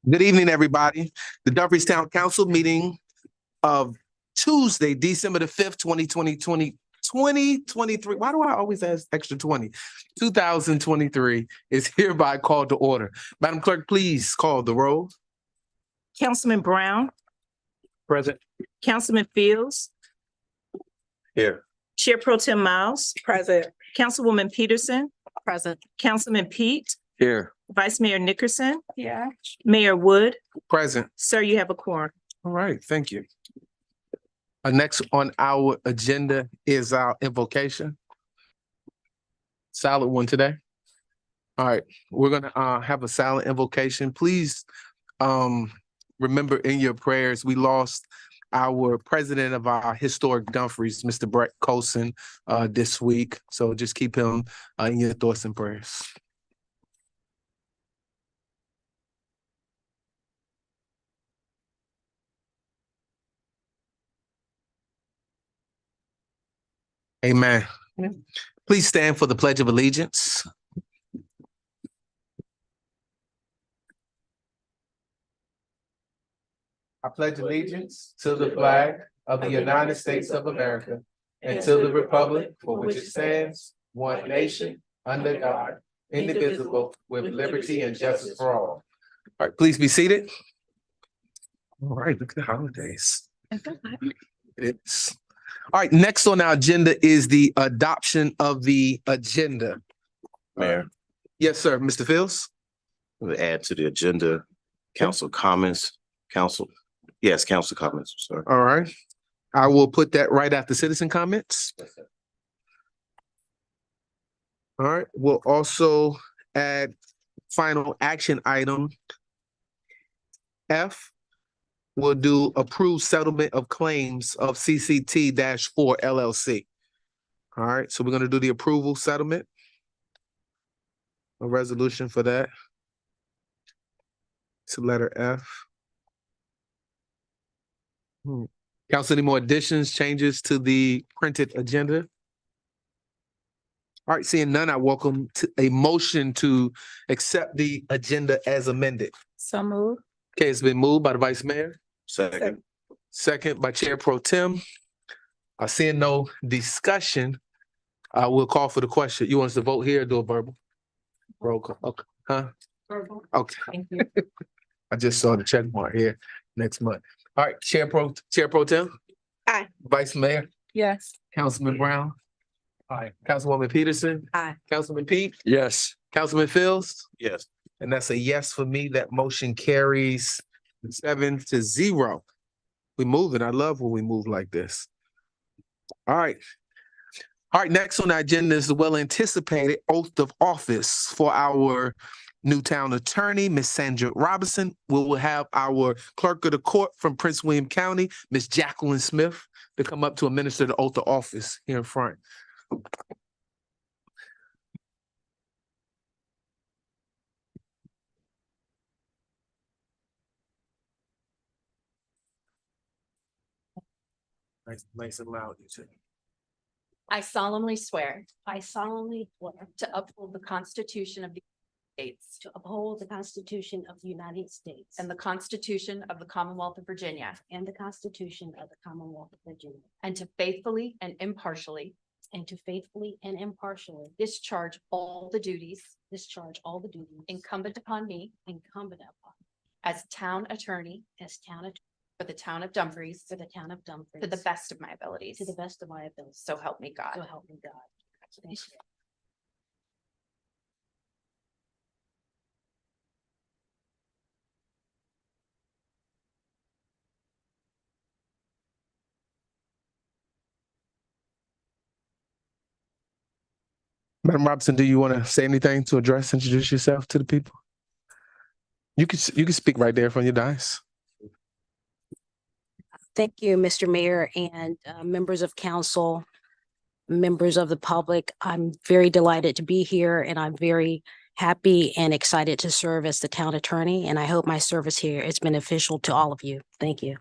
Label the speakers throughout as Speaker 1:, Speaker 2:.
Speaker 1: Good evening, everybody. The Dumfries Town Council meeting of Tuesday, December the 5th, 2023. Why do I always ask extra 20? 2023 is hereby called to order. Madam Clerk, please call the roll.
Speaker 2: Councilman Brown,
Speaker 1: Present.
Speaker 2: Councilman Fields,
Speaker 1: Here.
Speaker 2: Chair Pro Tem Miles,
Speaker 3: Present.
Speaker 2: Councilwoman Peterson,
Speaker 3: Present.
Speaker 2: Councilman Pete,
Speaker 1: Here.
Speaker 2: Vice Mayor Nickerson,
Speaker 3: Yeah.
Speaker 2: Mayor Wood.
Speaker 1: Present.
Speaker 2: Sir, you have a quorum.
Speaker 1: All right, thank you. Next on our agenda is our invocation. Silent one today. All right, we're gonna have a silent invocation. Please remember in your prayers, we lost our president of our historic Dumfries, Mr. Brett Colson, this week. So just keep him in your thoughts and prayers. Amen. Please stand for the Pledge of Allegiance. I pledge allegiance to the flag of the United States of America and to the republic for which it stands, one nation, under God, indivisible, with liberty and justice for all. All right, please be seated. All right, look at the holidays. It is. All right, next on our agenda is the adoption of the agenda.
Speaker 4: Mayor,
Speaker 1: Yes, sir, Mr. Fields.
Speaker 4: we'll add to the agenda, council comments, council comments, sorry.
Speaker 1: All right, I will put that right after citizen comments. All right, we'll also add final action item F. We'll do approved settlement of claims of CCT-4 LLC. All right, so we're gonna do the approval settlement. A resolution for that. It's letter F. Council, any more additions, changes to the printed agenda? All right, seeing none, I welcome a motion to accept the agenda as amended.
Speaker 3: So moved.
Speaker 1: Okay, it's been moved by the Vice Mayor,
Speaker 4: Second,
Speaker 1: second by Chair Pro Tem. Seeing no discussion, we'll call for the question. You want us to vote here or do a verbal? Roll call, okay, huh? Okay.
Speaker 3: Thank you.
Speaker 1: I just saw the check mark here next month. All right, Chair Pro Tem?
Speaker 3: Aye.
Speaker 1: Vice Mayor,
Speaker 3: Yes.
Speaker 1: Councilman Brown? Aye. Councilwoman Peterson?
Speaker 3: Aye.
Speaker 1: Councilman Pete?
Speaker 5: Yes.
Speaker 1: Councilman Fields?
Speaker 4: yes.
Speaker 1: And that's a yes for me. That motion carries 7-0. We moving. I love when we move like this. All right. All right, next on the agenda is the well-anticipated oath of office for our new town attorney, Miss Sandra Robinson. We will have our clerk of the court from Prince William County, Miss Jacqueline Smith, to come up to administer the oath of office here in front. Nice and loud, you said.
Speaker 6: I solemnly swear
Speaker 7: I solemnly swear
Speaker 6: to uphold the Constitution of the United States
Speaker 7: to uphold the Constitution of the United States
Speaker 6: and the Constitution of the Commonwealth of Virginia,
Speaker 7: and the Constitution of the Commonwealth of Virginia,
Speaker 6: and to faithfully and impartially
Speaker 7: and to faithfully and impartially
Speaker 6: discharge all the duties
Speaker 7: discharge all the duties
Speaker 6: incumbent upon me
Speaker 7: incumbent upon
Speaker 6: as town attorney
Speaker 7: as town attorney
Speaker 6: for the town of Dumfries
Speaker 7: for the town of Dumfries
Speaker 6: to the best of my abilities.
Speaker 7: to the best of my ability.
Speaker 6: So help me God.
Speaker 7: So help me God. Thank you.
Speaker 1: Madam Robinson, do you want to say anything to introduce yourself to the people? You can speak right there from your dais.
Speaker 7: Thank you, Mr. Mayor and members of council, members of the public. I'm very delighted to be here and I'm very happy and excited to serve as the town attorney. And I hope my service here is beneficial to all of you. Thank you.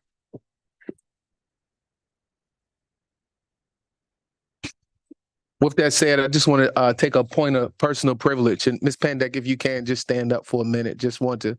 Speaker 1: With that said, I just want to take a point of personal privilege. And Ms. Pandek, if you can just stand up for a minute, just want to,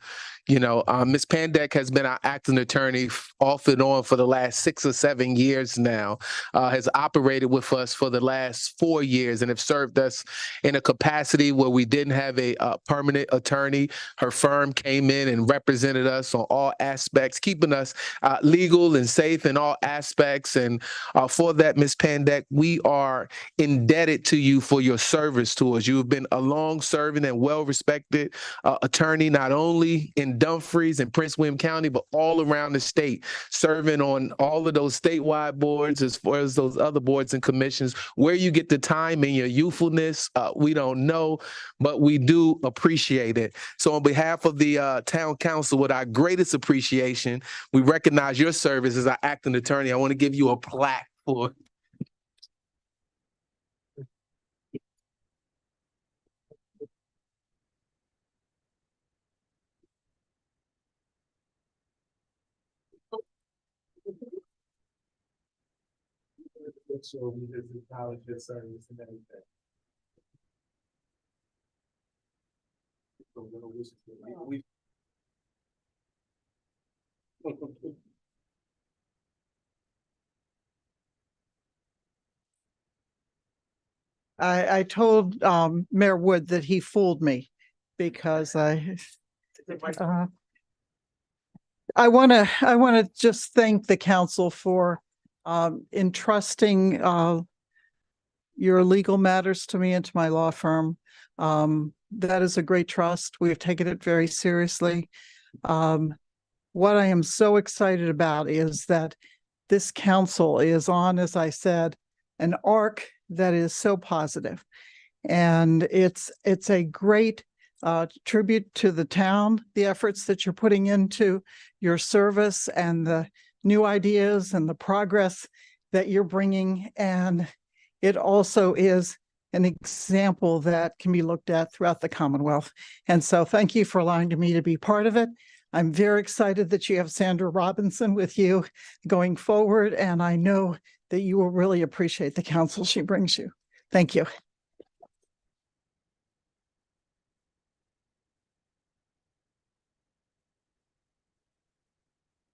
Speaker 1: Ms. Pandek has been our acting attorney off and on for the last 6 or 7 years now, has operated with us for the last 4 years and have served us in a capacity where we didn't have a permanent attorney. Her firm came in and represented us on all aspects, keeping us legal and safe in all aspects. And for that, Ms. Pandek, we are indebted to you for your service to us. You have been a long-serving and well-respected attorney, not only in Dumfries and Prince William County, but all around the state, serving on all of those statewide boards as far as those other boards and commissions. Where you get the time in your youthfulness, we don't know, but we do appreciate it. So on behalf of the town council, with our greatest appreciation, we recognize your service as our acting attorney. I want to give you a plaque for service and everything.
Speaker 3: I told Mayor Wood that he fooled me because I want to just thank the council for entrusting your legal matters to me and to my law firm. That is a great trust. We've taken it very seriously. What I am so excited about is that this council is on, as I said, an arc that is so positive. And it's a great tribute to the town, the efforts that you're putting into your service and the new ideas and the progress that you're bringing. And it also is an example that can be looked at throughout the Commonwealth. And so thank you for allowing me to be part of it. I'm very excited that you have Sandra Robinson with you going forward. And I know that you will really appreciate the counsel she brings you. Thank you.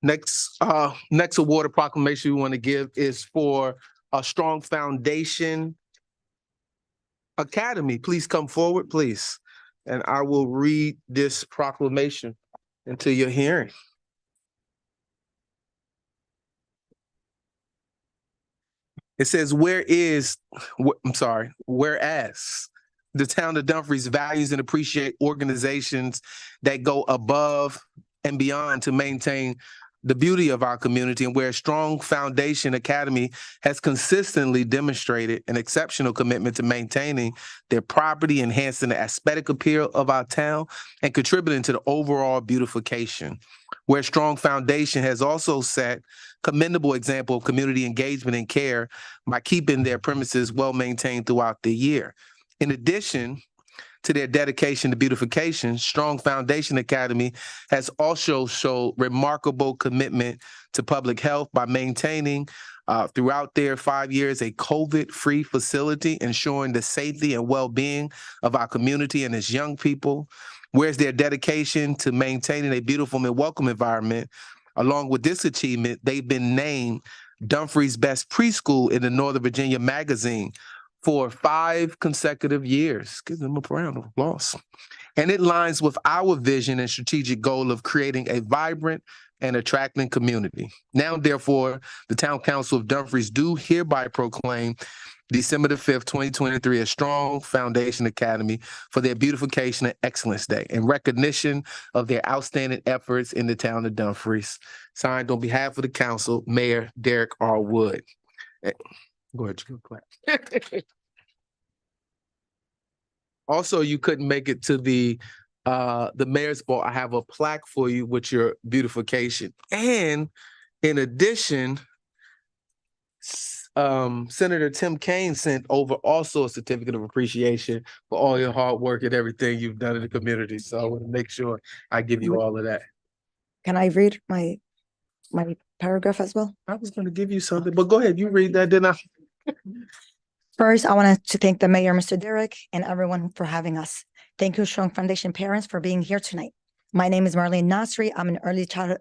Speaker 1: Next award or proclamation we want to give is for a Strong Foundation Academy. Please come forward, please. And I will read this proclamation into your hearing. It says, whereas the town of Dumfries values and appreciate organizations that go above and beyond to maintain the beauty of our community, and where Strong Foundation Academy has consistently demonstrated an exceptional commitment to maintaining their property, enhancing the aesthetic appeal of our town, and contributing to the overall beautification. Where Strong Foundation has also set commendable example of community engagement and care by keeping their premises well maintained throughout the year. In addition to their dedication to beautification, Strong Foundation Academy has also showed remarkable commitment to public health by maintaining throughout their 5 years a COVID-free facility, ensuring the safety and well-being of our community and its young people. Whereas their dedication to maintaining a beautiful and welcome environment. Along with this achievement, they've been named Dumfries Best Preschool in the Northern Virginia Magazine for 5 consecutive years. Give them a round of applause. And it lines with our vision and strategic goal of creating a vibrant and attracting community. Now, therefore, the Town Council of Dumfries do hereby proclaim December the 5th, 2023, a Strong Foundation Academy for their Beautification and Excellence Day in recognition of their outstanding efforts in the town of Dumfries. Signed on behalf of the council, Mayor Derek R. Wood. Go ahead, you can clap. Also, you couldn't make it to the mayor's ball. I have a plaque for you with your beautification. And in addition, Senator Tim Kaine sent over also a certificate of appreciation for all your hard work and everything you've done in the community. So I want to make sure I give you all of that.
Speaker 5: Can I read my paragraph as well?
Speaker 1: I was going to give you something, but go ahead. You read that, then I.
Speaker 5: First, I wanted to thank the mayor, Mr. Derrick, and everyone for having us. Thank you, Strong Foundation parents, for being here tonight. My name is Marlene Nasri. I'm an early childhood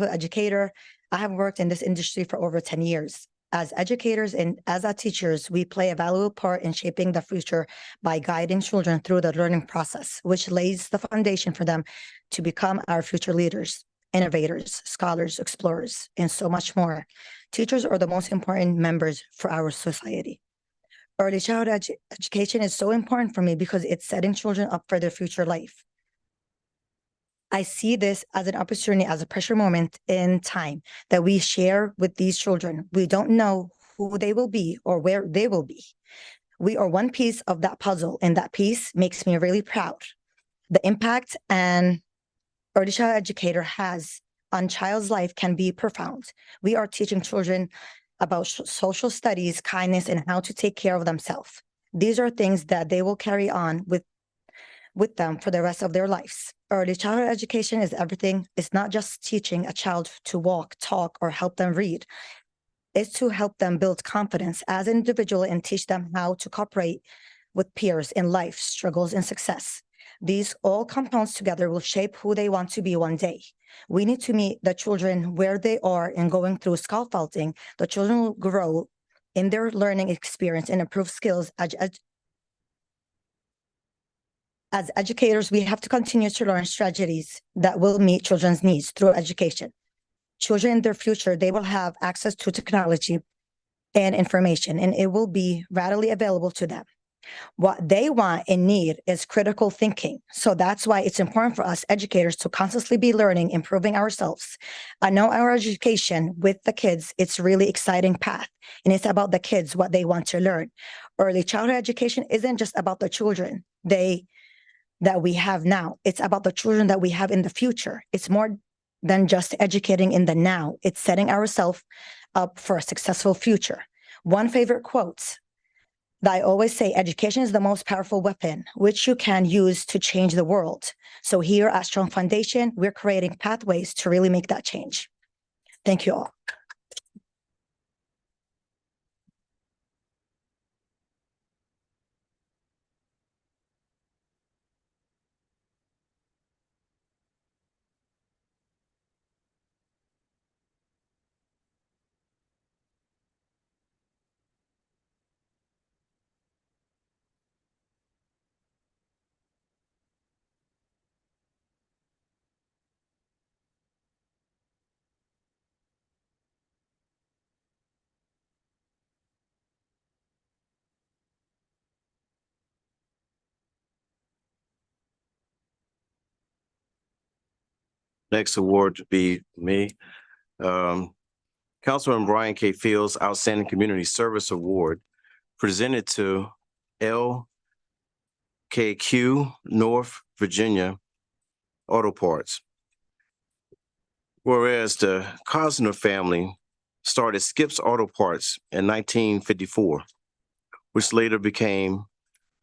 Speaker 5: educator. I have worked in this industry for over 10 years. As educators and as our teachers, we play a valuable part in shaping the future by guiding children through the learning process, which lays the foundation for them to become our future leaders, innovators, scholars, explorers, and so much more. Teachers are the most important members for our society. Early childhood education is so important for me because it's setting children up for their future life. I see this as an opportunity, as a pressure moment in time that we share with these children. We don't know who they will be or where they will be. We are one piece of that puzzle, and that piece makes me really proud. The impact an early child educator has on child's life can be profound. We are teaching children about social studies, kindness, and how to take care of themselves. These are things that they will carry on with them for the rest of their lives. Early childhood education is everything. It's not just teaching a child to walk, talk, or help them read. It's to help them build confidence as an individual and teach them how to cooperate with peers in life, struggles, and success. These all compounds together will shape who they want to be one day. We need to meet the children where they are, and going through scaffolding, the children will grow in their learning experience and improve skills. As educators, we have to continue to learn strategies that will meet children's needs through education. Children in their future, they will have access to technology and information, and it will be readily available to them. What they want and need is critical thinking. So that's why it's important for us educators to constantly be learning, improving ourselves. I know our education with the kids, it's really exciting path, and it's about the kids, what they want to learn. Early childhood education isn't just about the children that we have now. It's about the children that we have in the future. It's more than just educating in the now. It's setting ourselves up for a successful future. One favorite quote that I always say, education is the most powerful weapon which you can use to change the world. So here at Strong Foundation, we're creating pathways to really make that change. Thank you all.
Speaker 4: Next award would be me. Councilman Brian K. Fields Outstanding Community Service Award presented to LKQ North Virginia Auto Parts. Whereas the Cosner family started Skips Auto Parts in 1954, which later became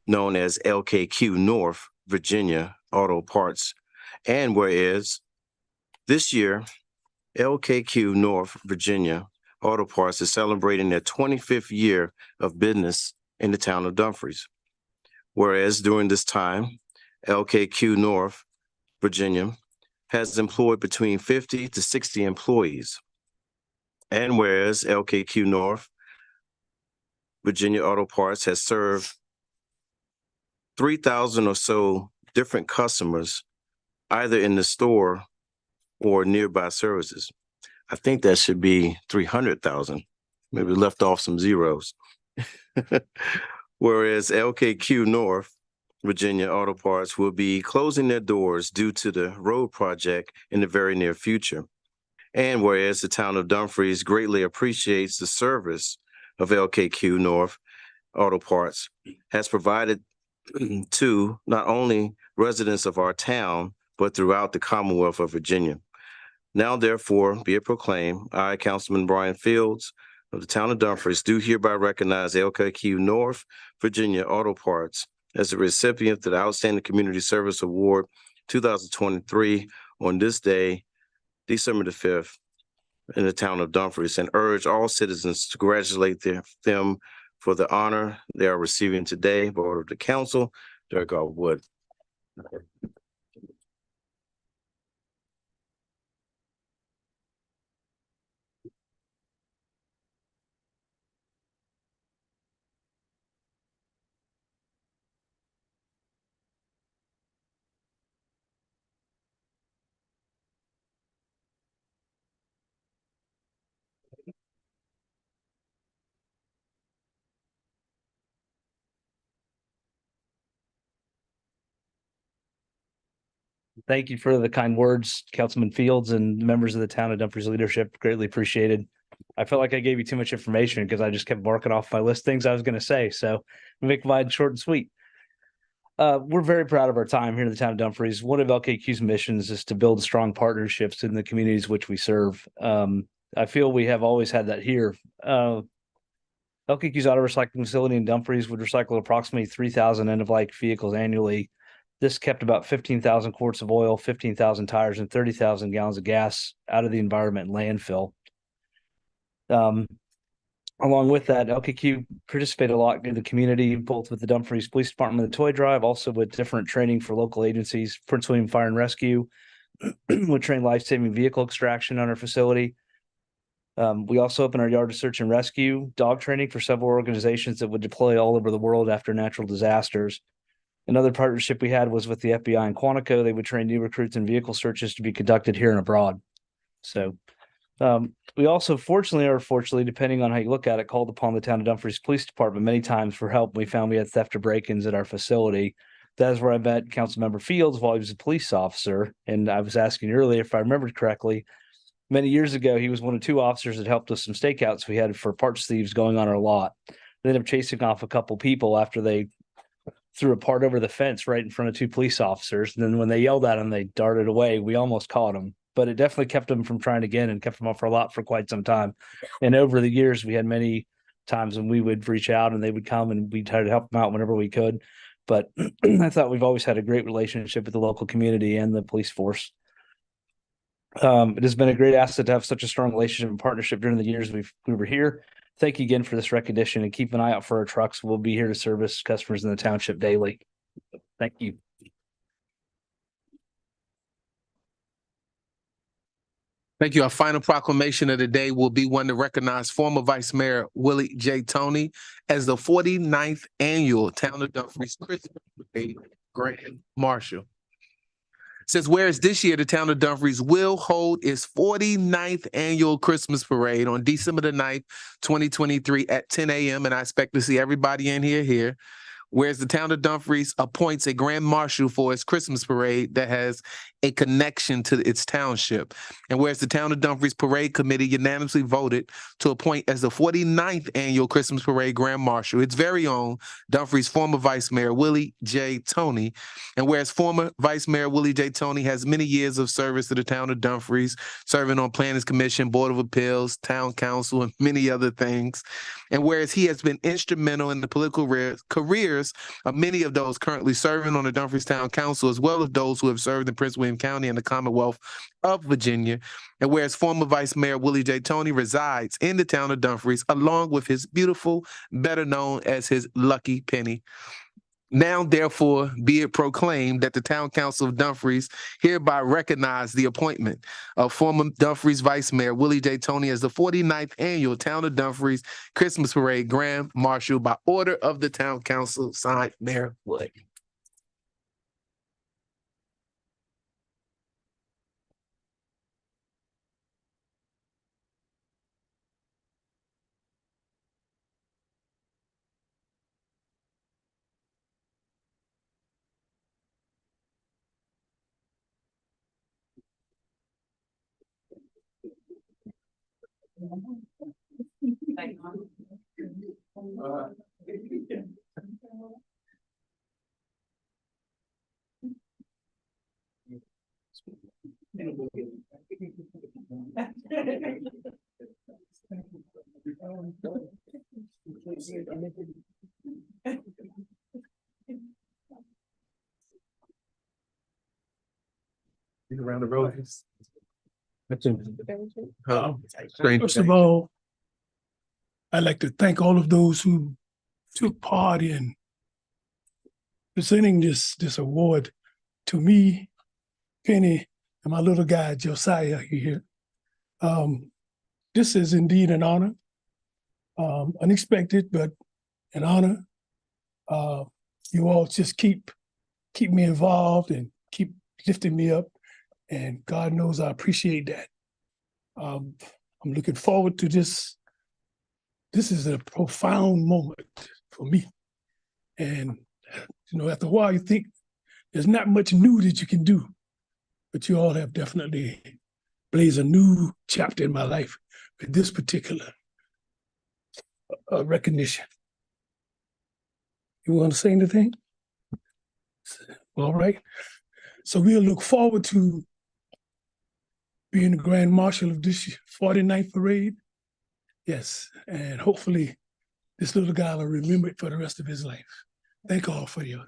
Speaker 4: known as LKQ North Virginia Auto Parts. And whereas this year, LKQ North Virginia Auto Parts is celebrating their 25th year of business in the town of Dumfries. Whereas during this time, LKQ North Virginia has employed between 50 to 60 employees. And whereas LKQ North Virginia Auto Parts has served 3,000 or so different customers, either in the store or nearby services. I think that should be 300,000. Maybe left off some zeros. Whereas LKQ North Virginia Auto Parts will be closing their doors due to the road project in the very near future. And whereas the town of Dumfries greatly appreciates the service of LKQ North Auto Parts has provided to not only residents of our town, but throughout the Commonwealth of Virginia. Now, therefore, be it proclaimed, I, Councilman Brian Fields of the town of Dumfries, do hereby recognize LKQ North Virginia Auto Parts as the recipient of the Outstanding Community Service Award 2023 on this day, December the 5th, in the town of Dumfries, and urge all citizens to congratulate them for the honor they are receiving today by order of the council. Derek R. Wood.
Speaker 8: Thank you for the kind words, Councilman Fields and members of the town of Dumfries leadership. Greatly appreciated. I felt like I gave you too much information because I just kept marking off my list things I was going to say. So make mine short and sweet. We're very proud of our time here in the town of Dumfries. One of LKQ's missions is to build strong partnerships in the communities which we serve. I feel we have always had that here. LKQ's auto recycling facility in Dumfries would recycle approximately 3,000 end-of-life vehicles annually. This kept about 15,000 quarts of oil, 15,000 tires, and 30,000 gallons of gas out of the environment and landfill. Along with that, LKQ participated a lot in the community, both with the Dumfries Police Department, the toy drive, also with different training for local agencies. Prince William Fire and Rescue would train life-saving vehicle extraction on our facility. We also opened our yard to search and rescue, dog training for several organizations that would deploy all over the world after natural disasters. Another partnership we had was with the FBI in Quantico. They would train new recruits in vehicle searches to be conducted here and abroad. So we also, fortunately or unfortunately, depending on how you look at it, called upon the town of Dumfries Police Department many times for help. We found we had theft or break-ins at our facility. That is where I met Councilmember Fields while he was a police officer. And I was asking earlier, if I remembered correctly, many years ago, he was one of two officers that helped us some stakeouts we had for parts thieves going on our lot. They ended up chasing off a couple people after they threw a part over the fence right in front of two police officers. And then when they yelled at him, they darted away. We almost caught him, but it definitely kept them from trying again and kept them off our lot for quite some time. And over the years, we had many times when we would reach out and they would come and we'd try to help them out whenever we could. But I thought we've always had a great relationship with the local community and the police force. It has been a great asset to have such a strong relationship and partnership during the years we were here. Thank you again for this recognition, and keep an eye out for our trucks. We'll be here to service customers in the township daily. Thank you.
Speaker 1: Thank you. Our final proclamation of the day will be one to recognize former Vice Mayor Willie J. Tony as the 49th annual Town of Dumfries Christmas Parade Grand Marshal. Says, whereas this year the town of Dumfries will hold its 49th annual Christmas parade on December the 9th, 2023 at 10 a.m. And I expect to see everybody in here. Whereas the town of Dumfries appoints a grand marshal for its Christmas parade that has a connection to its township. And whereas the town of Dumfries Parade Committee unanimously voted to appoint as the 49th annual Christmas parade grand marshal its very own Dumfries former Vice Mayor Willie J. Tony. And whereas former Vice Mayor Willie J. Tony has many years of service to the town of Dumfries, serving on Planners Commission, Board of Appeals, Town Council, and many other things. And whereas he has been instrumental in the political careers of many of those currently serving on the Dumfries Town Council, as well as those who have served in Prince William County and the Commonwealth of Virginia. And whereas former Vice Mayor Willie J. Tony resides in the town of Dumfries, along with his beautiful, better known as his Lucky Penny. Now, therefore, be it proclaimed that the Town Council of Dumfries hereby recognize the appointment of former Dumfries Vice Mayor Willie J. Tony as the 49th annual Town of Dumfries Christmas Parade Grand Marshal by order of the Town Council, signed Mayor Wood. Around the road.
Speaker 9: First of all, I'd like to thank all of those who took part in presenting this award to me, Penny, and my little guy Josiah here. This is indeed an honor, unexpected, but an honor. You all just keep me involved and keep lifting me up, and God knows I appreciate that. I'm looking forward to this. This is a profound moment for me. And, you know, after a while, you think there's not much new that you can do, but you all have definitely blazed a new chapter in my life with this particular recognition. You want to say anything? All right. So we'll look forward to being the Grand Marshal of this 49th parade. Yes, and hopefully this little guy will remember it for the rest of his life. Thank all for you.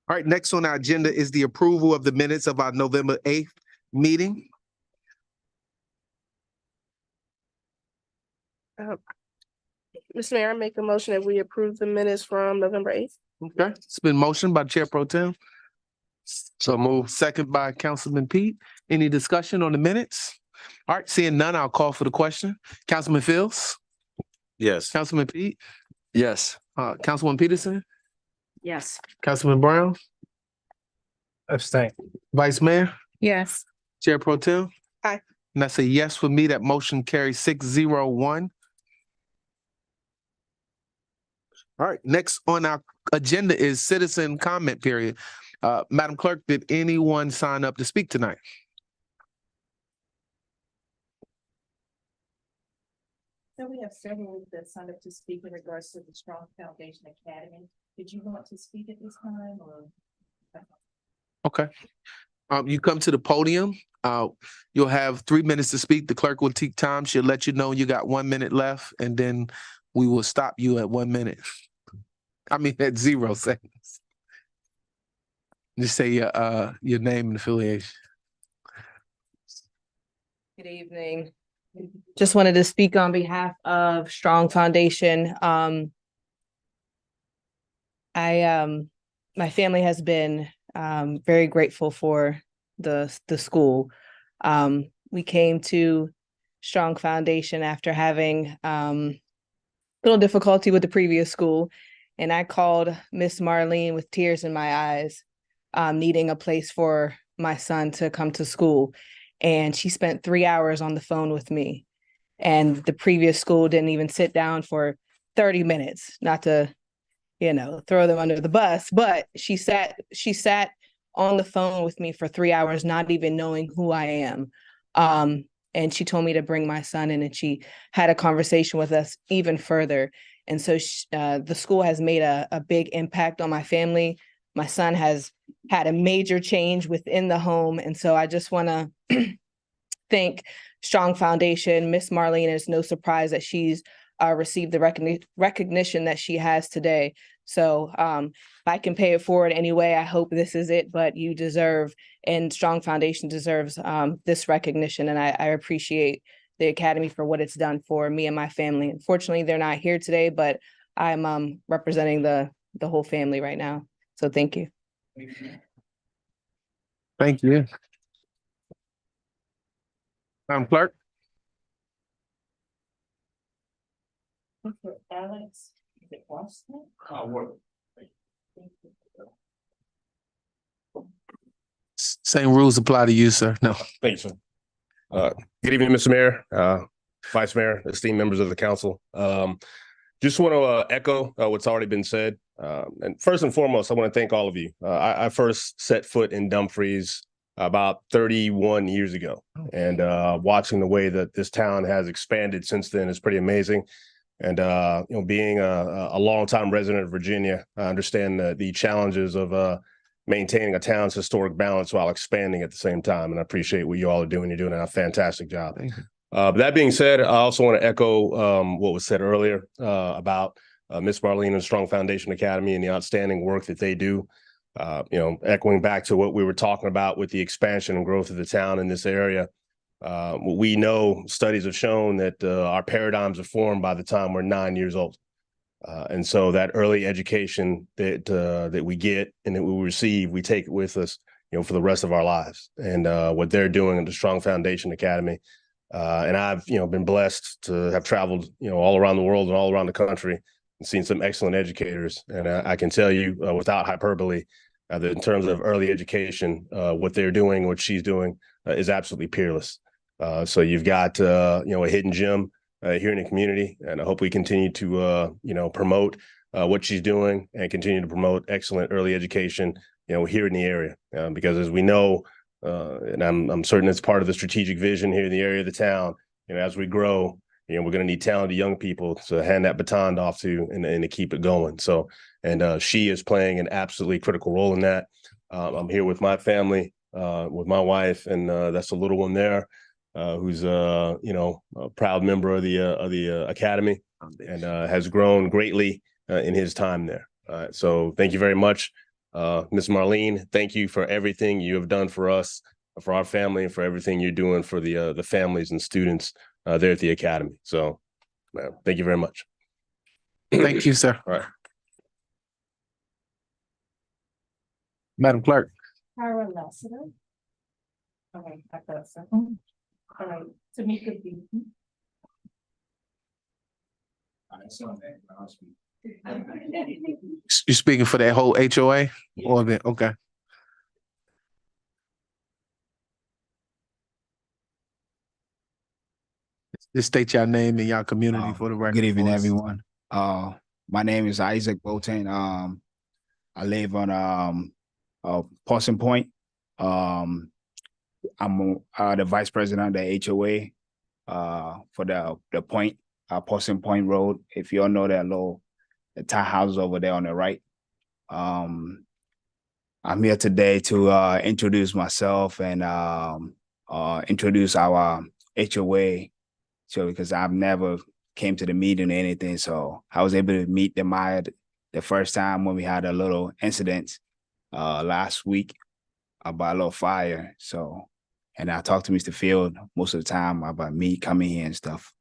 Speaker 1: All right, next on our agenda is the approval of the minutes of our November 8th meeting.
Speaker 10: Mr. Mayor, I make a motion that we approve the minutes from November 8th.
Speaker 1: Okay, it's been motioned by Chair Pro Tem. So move. Second by Councilman Pete. Any discussion on the minutes? All right, seeing none, I'll call for the question. Councilman Fields,
Speaker 4: Yes.
Speaker 1: Councilman Pete,
Speaker 8: Yes.
Speaker 1: Councilwoman Peterson,
Speaker 2: Yes.
Speaker 1: Councilman Brown,
Speaker 8: Abstain.
Speaker 1: Vice Mayor,
Speaker 2: Yes.
Speaker 1: Chair Pro Tem.
Speaker 10: Aye.
Speaker 1: And that's a yes for me. That motion carries 6-0-1. All right, next on our agenda is citizen comment period. Madam Clerk, did anyone sign up to speak tonight?
Speaker 2: So we have several that signed up to speak in regards to the Strong Foundation Academy. Did you want to speak at this time or?
Speaker 1: Okay. You come to the podium. You'll have 3 minutes to speak. The clerk will take time. She'll let you know you got 1 minute left, and then we will stop you at 1 minute. I mean, at 0 seconds. Just say your name and affiliation.
Speaker 11: Good evening. Just wanted to speak on behalf of Strong Foundation. My family has been very grateful for the school. We came to Strong Foundation after having little difficulty with the previous school, and I called Miss Marlene with tears in my eyes, needing a place for my son to come to school. And she spent 3 hours on the phone with me. And the previous school didn't even sit down for 30 minutes, not to, throw them under the bus, but she sat on the phone with me for 3 hours, not even knowing who I am. And she told me to bring my son in, and she had a conversation with us even further. And so the school has made a big impact on my family. My son has had a major change within the home. And so I just want to thank Strong Foundation. Miss Marlene, it's no surprise that she's received the recognition that she has today. So if I can pay it forward anyway, I hope this is it, but you deserve, and Strong Foundation deserves this recognition. And I appreciate the Academy for what it's done for me and my family. Unfortunately, they're not here today, but I'm representing the whole family right now. So thank you.
Speaker 1: Thank you. Madam Clerk.
Speaker 2: Alex, is it Boston?
Speaker 1: Same rules apply to you, sir. No.
Speaker 12: Thank you, sir. Good evening, Mr. Mayor, Vice Mayor, esteemed members of the council. Just want to echo what's already been said. And first and foremost, I want to thank all of you. I first set foot in Dumfries about 31 years ago, and watching the way that this town has expanded since then is pretty amazing. And being a longtime resident of Virginia, I understand the challenges of maintaining a town's historic balance while expanding at the same time. And I appreciate what you all are doing. You're doing a fantastic job. But that being said, I also want to echo what was said earlier about Miss Marlene and Strong Foundation Academy and the outstanding work that they do. Echoing back to what we were talking about with the expansion and growth of the town in this area. We know studies have shown that our paradigms are formed by the time we're 9 years old. And so that early education that we get and that we receive, we take it with us, for the rest of our lives. And what they're doing at the Strong Foundation Academy, and I've been blessed to have traveled all around the world and all around the country and seen some excellent educators. And I can tell you without hyperbole that in terms of early education, what they're doing, what she's doing is absolutely peerless. So you've got a hidden gem here in the community, and I hope we continue to promote what she's doing and continue to promote excellent early education here in the area, because as we know, and I'm certain it's part of the strategic vision here in the area of the town, as we grow, we're going to need talented young people to hand that baton off to and to keep it going. So, and she is playing an absolutely critical role in that. I'm here with my family, with my wife, and that's a little one there. Who's a proud member of the academy and has grown greatly in his time there. So thank you very much, Ms. Marlene. Thank you for everything you have done for us, for our family, and for everything you're doing for the families and students there at the academy. So thank you very much.
Speaker 1: Thank you, sir.
Speaker 12: All right.
Speaker 1: Madam Clerk.
Speaker 2: Kyra Lassiter. Okay, I thought so. All right, Tamika Beaton.
Speaker 1: You speaking for that whole HOA or event? Okay. Just state your name and your community for the record.
Speaker 13: Good evening,
Speaker 1: for us.
Speaker 13: everyone. My name is Isaac Bolton. I live on Paulson Point. I'm the vice president of the HOA for the Point, Paulson Point Road. If you all know that the townhouses over there on the right. I'm here today to introduce myself and introduce our HOA. So because I've never came to the meeting or anything, so I was able to meet them the first time when we had a little incident last week about a little fire. So, and I talked to Mr. Field most of the time about me coming here and stuff,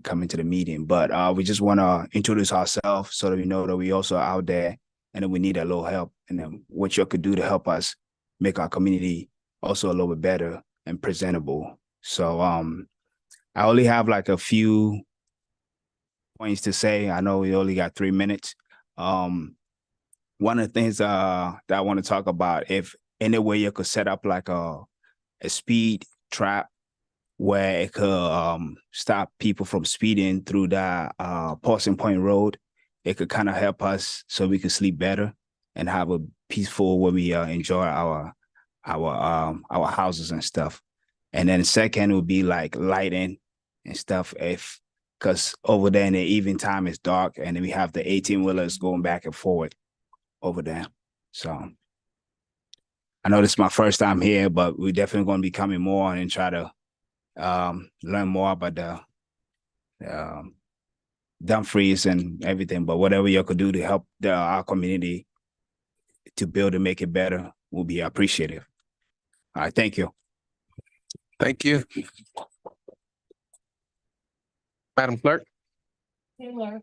Speaker 13: coming to the meeting. But we just want to introduce ourselves so that we know that we also are out there and that we need a little help, and then what you could do to help us make our community also a little bit better and presentable. So I only have like a few points to say. I know we only got 3 minutes. One of the things that I want to talk about, if any way you could set up like a speed trap where it could stop people from speeding through that Paulson Point Road, it could kind of help us so we can sleep better and have a peaceful when we enjoy our houses and stuff. And then second would be like lighting and stuff, because over there in the evening time it's dark, and then we have the 18-wheelers going back and forward over there. So I know this is my first time here, but we're definitely going to be coming more and try to learn more about the Dumfries and everything. But whatever you could do to help our community to build and make it better will be appreciative. All right, thank you.
Speaker 1: Thank you. Madam Clerk.
Speaker 2: Taylor.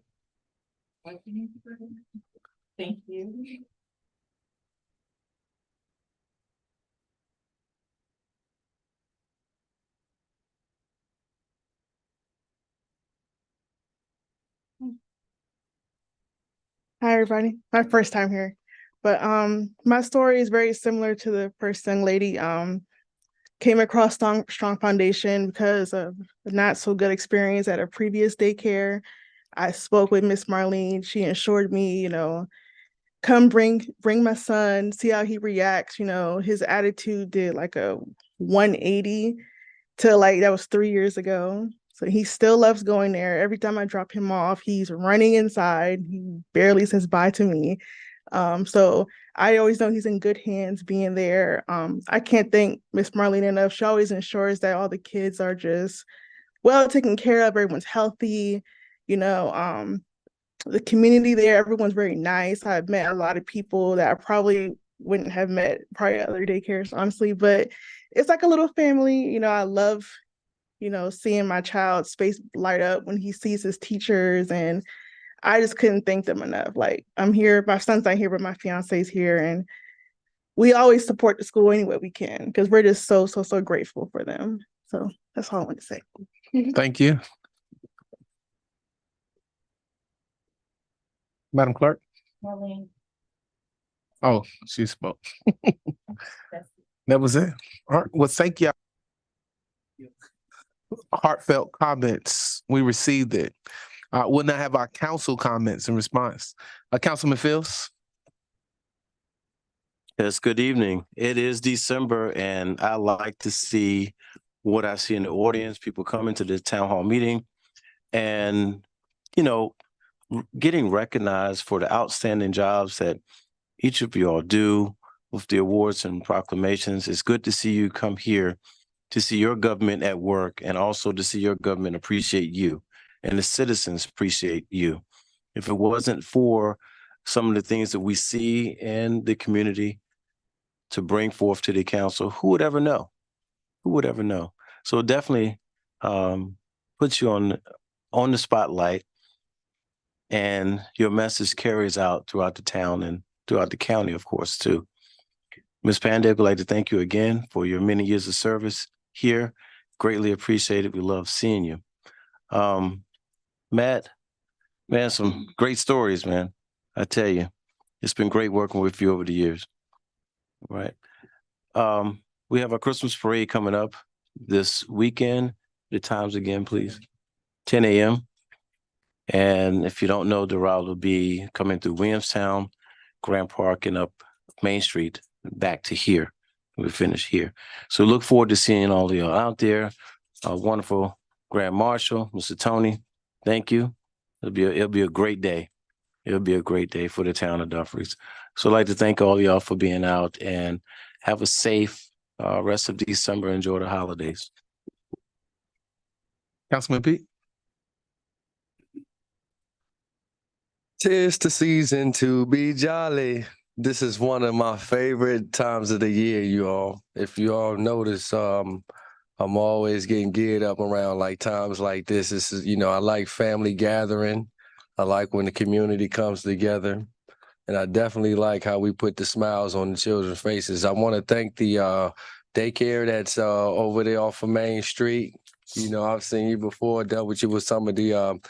Speaker 2: Thank you.
Speaker 10: Hi, everybody. My first time here. But my story is very similar to the first young lady. Came across Strong Foundation because of a not so good experience at a previous daycare. I spoke with Miss Marlene. She assured me, come bring my son, see how he reacts. His attitude did like a 180 to like, that was 3 years ago. So he still loves going there. Every time I drop him off, he's running inside. He barely says bye to me. So I always know he's in good hands being there. I can't thank Miss Marlene enough. She always ensures that all the kids are just well taken care of. Everyone's healthy. The community there, everyone's very nice. I've met a lot of people that I probably wouldn't have met probably other daycares, honestly, but it's like a little family. I love, seeing my child's face light up when he sees his teachers, and I just couldn't thank them enough. Like, I'm here, my son's not here, but my fiance's here, and we always support the school any way we can because we're just so grateful for them. So that's all I want to say.
Speaker 1: Thank you. Madam Clerk?
Speaker 2: Marlene,
Speaker 1: Oh, she spoke.
Speaker 2: that's
Speaker 1: That was it. All right. Well, thank you. Heartfelt comments. We received it. We'll now have our council comments in response. Councilman Fields?
Speaker 4: Yes, good evening. It is December, and I like to see what I see in the audience, people coming to the town hall meeting and, getting recognized for the outstanding jobs that each of you all do with the awards and proclamations. It's good to see you come here to see your government at work and also to see your government appreciate you and the citizens appreciate you. If it wasn't for some of the things that we see in the community to bring forth to the council, who would ever know? Who would ever know? So it definitely puts you on the spotlight, and your message carries out throughout the town and throughout the county, of course, too. Ms. Pandey, I'd like to thank you again for your many years of service here. Greatly appreciate it. We love seeing you. Matt, man, some great stories, man. I tell you, it's been great working with you over the years. Right. We have our Christmas parade coming up this weekend. The times again, please. 10 a.m. And if you don't know, the route will be coming through Williamstown, Grant Park, and up Main Street, back to here. We finish here. So look forward to seeing all of y'all out there. Wonderful Grand Marshal, Mr. Tony, thank you. It'll be a great day. It'll be a great day for the town of Dumfries. So I'd like to thank all of y'all for being out, and have a safe rest of December. Enjoy the holidays.
Speaker 1: Councilman Pete?
Speaker 14: 'Tis the season to be jolly. This is one of my favorite times of the year, you all. If you all notice, I'm always getting geared up around like times like this. This is, I like family gathering. I like when the community comes together. And I definitely like how we put the smiles on the children's faces. I want to thank the daycare that's over there off of Main Street. I've seen you before, dealt with you with some of the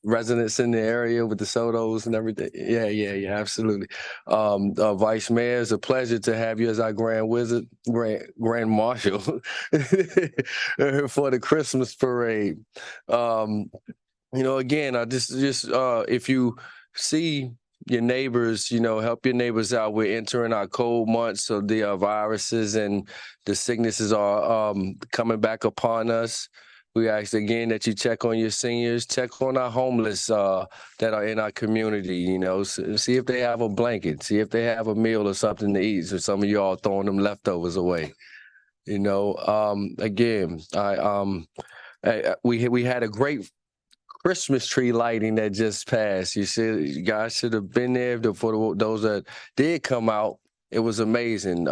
Speaker 14: residents in the area with the Sotos and everything. Yeah, absolutely. Vice Mayor, it's a pleasure to have you as our Grand Marshal for the Christmas parade. Again, I just if you see your neighbors, help your neighbors out. We're entering our cold months, so the viruses and the sicknesses are coming back upon us. We ask again that you check on your seniors, check on our homeless that are in our community, see if they have a blanket, see if they have a meal or something to eat. So some of y'all throwing them leftovers away. Again, we had a great Christmas tree lighting that just passed. You guys should have been there for those that did come out. It was amazing.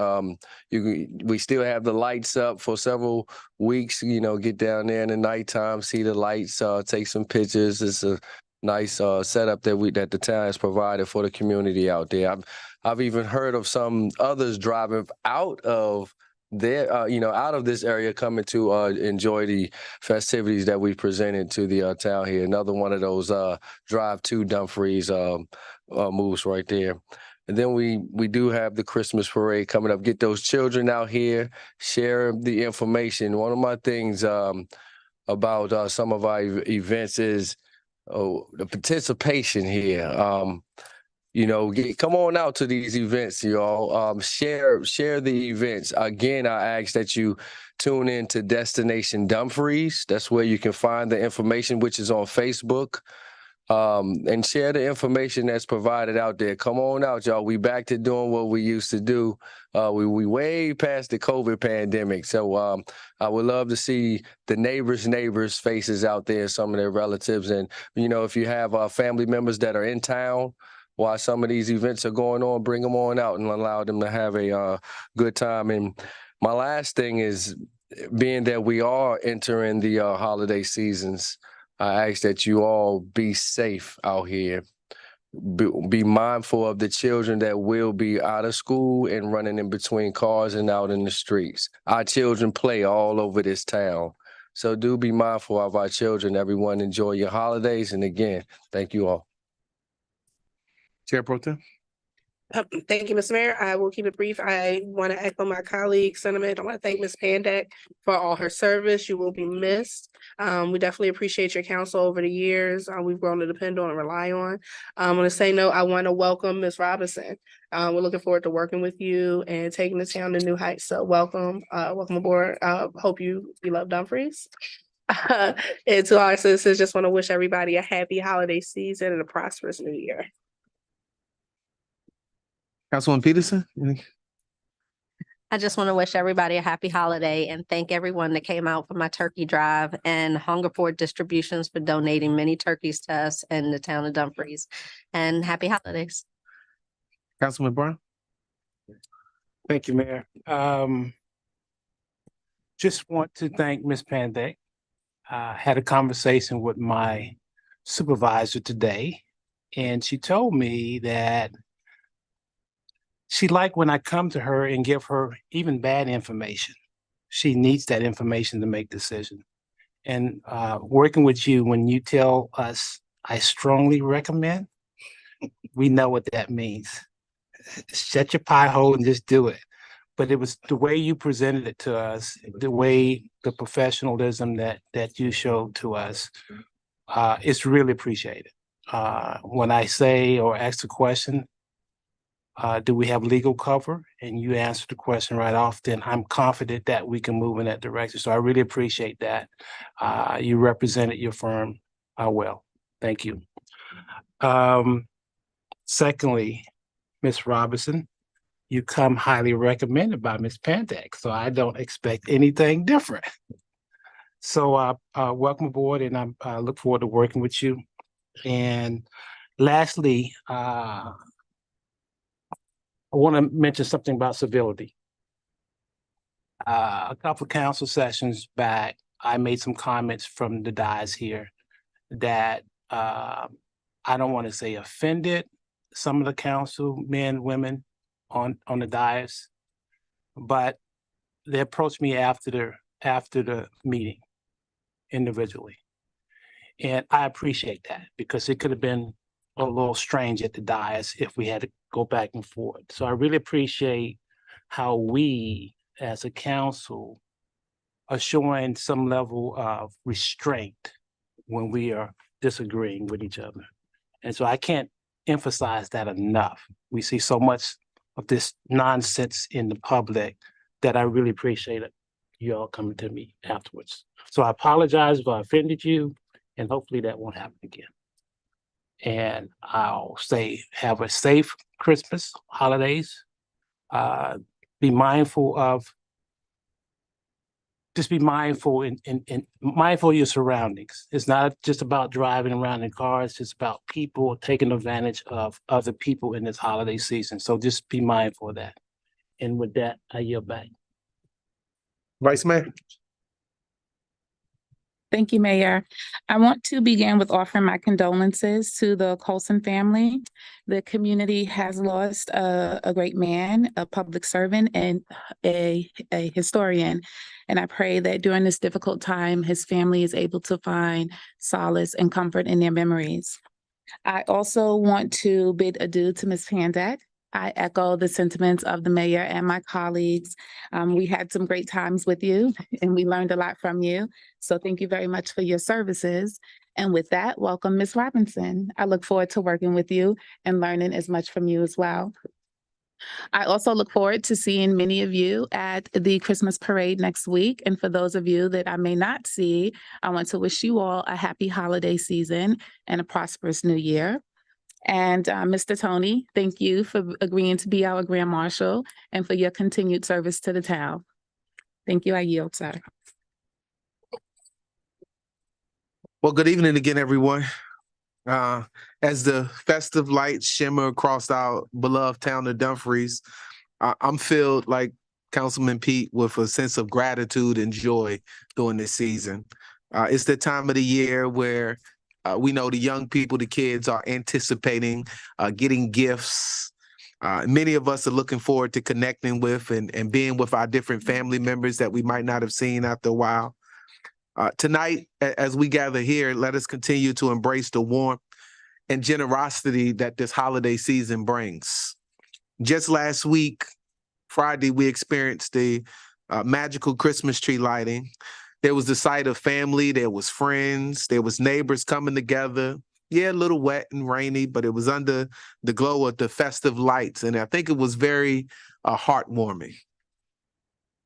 Speaker 14: We still have the lights up for several weeks. Get down there in the nighttime, see the lights, take some pictures. It's a nice setup that the town has provided for the community out there. I've even heard of some others driving out of out of this area, coming to enjoy the festivities that we presented to the town here. Another one of those drive to Dumfries moves right there. And then we do have the Christmas parade coming up. Get those children out here, share the information. One of my things about some of our events is the participation here. Come on out to these events, y'all. Share the events. Again, I ask that you tune in to Destination Dumfries. That's where you can find the information, which is on Facebook. And share the information that's provided out there. Come on out, y'all. We back to doing what we used to do. We way past the COVID pandemic. So I would love to see the neighbors' faces out there, some of their relatives. And, if you have family members that are in town while some of these events are going on, bring them on out and allow them to have a good time. And My last thing is, being that we are entering the holiday seasons, I ask that you all be safe out here. Be mindful of the children that will be out of school and running in between cars and out in the streets. Our children play all over this town. So do be mindful of our children. Everyone enjoy your holidays. And again, thank you all.
Speaker 1: Chair Pro Tem.
Speaker 15: Thank you, Mr. Mayor. I will keep it brief. I want to echo my colleague's sentiment. I want to thank Ms. Pandak for all her service. You will be missed. We definitely appreciate your counsel over the years. We've grown to depend on and rely on. On the same note, I want to welcome Ms. Robinson. We're looking forward to working with you and taking the town to new heights. So welcome, welcome aboard. Hope you love Dumfries. And to our citizens, just want to wish everybody a happy holiday season and a prosperous new year.
Speaker 1: Councilwoman Peterson.
Speaker 16: I just want to wish everybody a happy holiday and thank everyone that came out for my turkey drive and Hunger Force Distributions for donating many turkeys to us in the town of Dumfries. And happy holidays.
Speaker 1: Councilman Brown.
Speaker 17: Thank you, Mayor. Just want to thank Ms. Pandak. Had a conversation with my supervisor today, and she told me that she liked when I come to her and give her even bad information. She needs that information to make decisions. And working with you, when you tell us, I strongly recommend, we know what that means. Shut your pie hole and just do it. But it was the way you presented it to us, the professionalism that you showed to us, it's really appreciated. When I say or ask the question, do we have legal cover? And you answer the question right off, then I'm confident that we can move in that direction. So I really appreciate that. You represented your firm well. Thank you. Secondly, Ms. Robinson, you come highly recommended by Ms. Pandak, so I don't expect anything different. So welcome aboard, and I look forward to working with you. And lastly, I want to mention something about civility. A couple of council sessions back, I made some comments from the dais here that I don't want to say offended some of the council men, women on the dais, but they approached me after the meeting individually. And I appreciate that because it could have been a little strange at the dais if we had to go back and forth. So I really appreciate how we as a council are showing some level of restraint when we are disagreeing with each other. And so I can't emphasize that enough. We see so much of this nonsense in the public that I really appreciate it, you all coming to me afterwards. So I apologize if I offended you, and hopefully that won't happen again. And I'll say, have a safe Christmas, holidays. Be mindful of, just be mindful and mindful of your surroundings. It's not just about driving around in cars, it's about people taking advantage of other people in this holiday season. So just be mindful of that. And with that, I yield back.
Speaker 1: Vice Mayor.
Speaker 18: Thank you, Mayor. I want to begin with offering my condolences to the Colson family. The community has lost a great man, a public servant, and a historian. And I pray that during this difficult time, his family is able to find solace and comfort in their memories. I also want to bid adieu to Ms. Pandak. I echo the sentiments of the mayor and my colleagues. We had some great times with you and we learned a lot from you. So thank you very much for your services. And with that, welcome Ms. Robinson. I look forward to working with you and learning as much from you as well. I also look forward to seeing many of you at the Christmas parade next week. And for those of you that I may not see, I want to wish you all a happy holiday season and a prosperous new year. And Mr. Tony, thank you for agreeing to be our Grand Marshal and for your continued service to the town. Thank you. I yield, sir.
Speaker 1: Well, good evening again, everyone. As the festive lights shimmer across our beloved town of Dumfries, I'm filled like Councilman Pete, with a sense of gratitude and joy during this season. It's the time of the year where we know the young people, the kids are anticipating getting gifts. Many of us are looking forward to connecting with and being with our different family members that we might not have seen after a while. Tonight, as we gather here, let us continue to embrace the warmth and generosity that this holiday season brings. Just last week, Friday, we experienced the magical Christmas tree lighting. There was the sight of family, there was friends, there was neighbors coming together. Yeah, a little wet and rainy, but it was under the glow of the festive lights. And I think it was very heartwarming.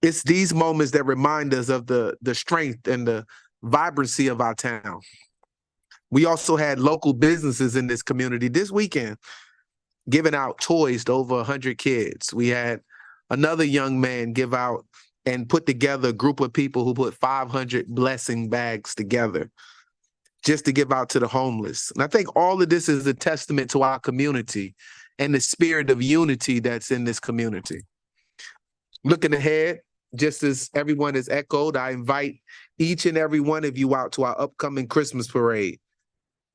Speaker 1: It's these moments that remind us of the strength and the vibrancy of our town. We also had local businesses in this community this weekend giving out toys to over 100 kids. We had another young man give out and put together a group of people who put 500 blessing bags together just to give out to the homeless. And I think all of this is a testament to our community and the spirit of unity that's in this community. Looking ahead, just as everyone has echoed, I invite each and every one of you out to our upcoming Christmas parade.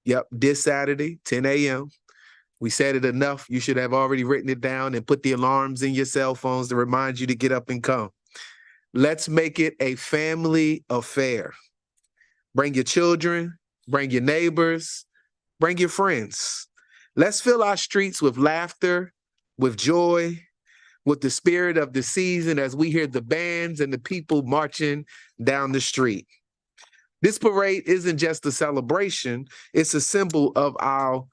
Speaker 1: Yep, this Saturday, 10 a.m. We said it enough. You should have already written it down and put the alarms in your cell phones to remind you to get up and come. Let's make it a family affair. Bring your children, bring your neighbors, bring your friends. Let's fill our streets with laughter, with joy, with the spirit of the season as we hear the bands and the people marching down the street. This parade isn't just a celebration, it's a symbol of our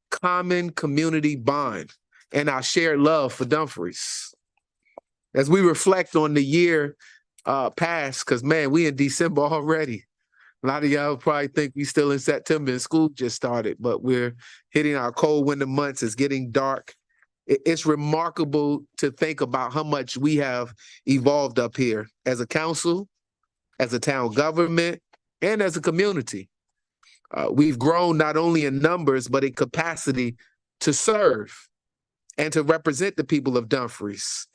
Speaker 1: common community bond and our shared love for Dumfries. As we reflect on the year past, because man, we in December already. A lot of y'all probably think we still in September and school just started, but we're hitting our cold winter months. It's getting dark. It's remarkable to think about how much we have evolved up here as a council, as a town government, and as a community. We've grown not only in numbers, but in capacity to serve and to represent the people of Dumfries.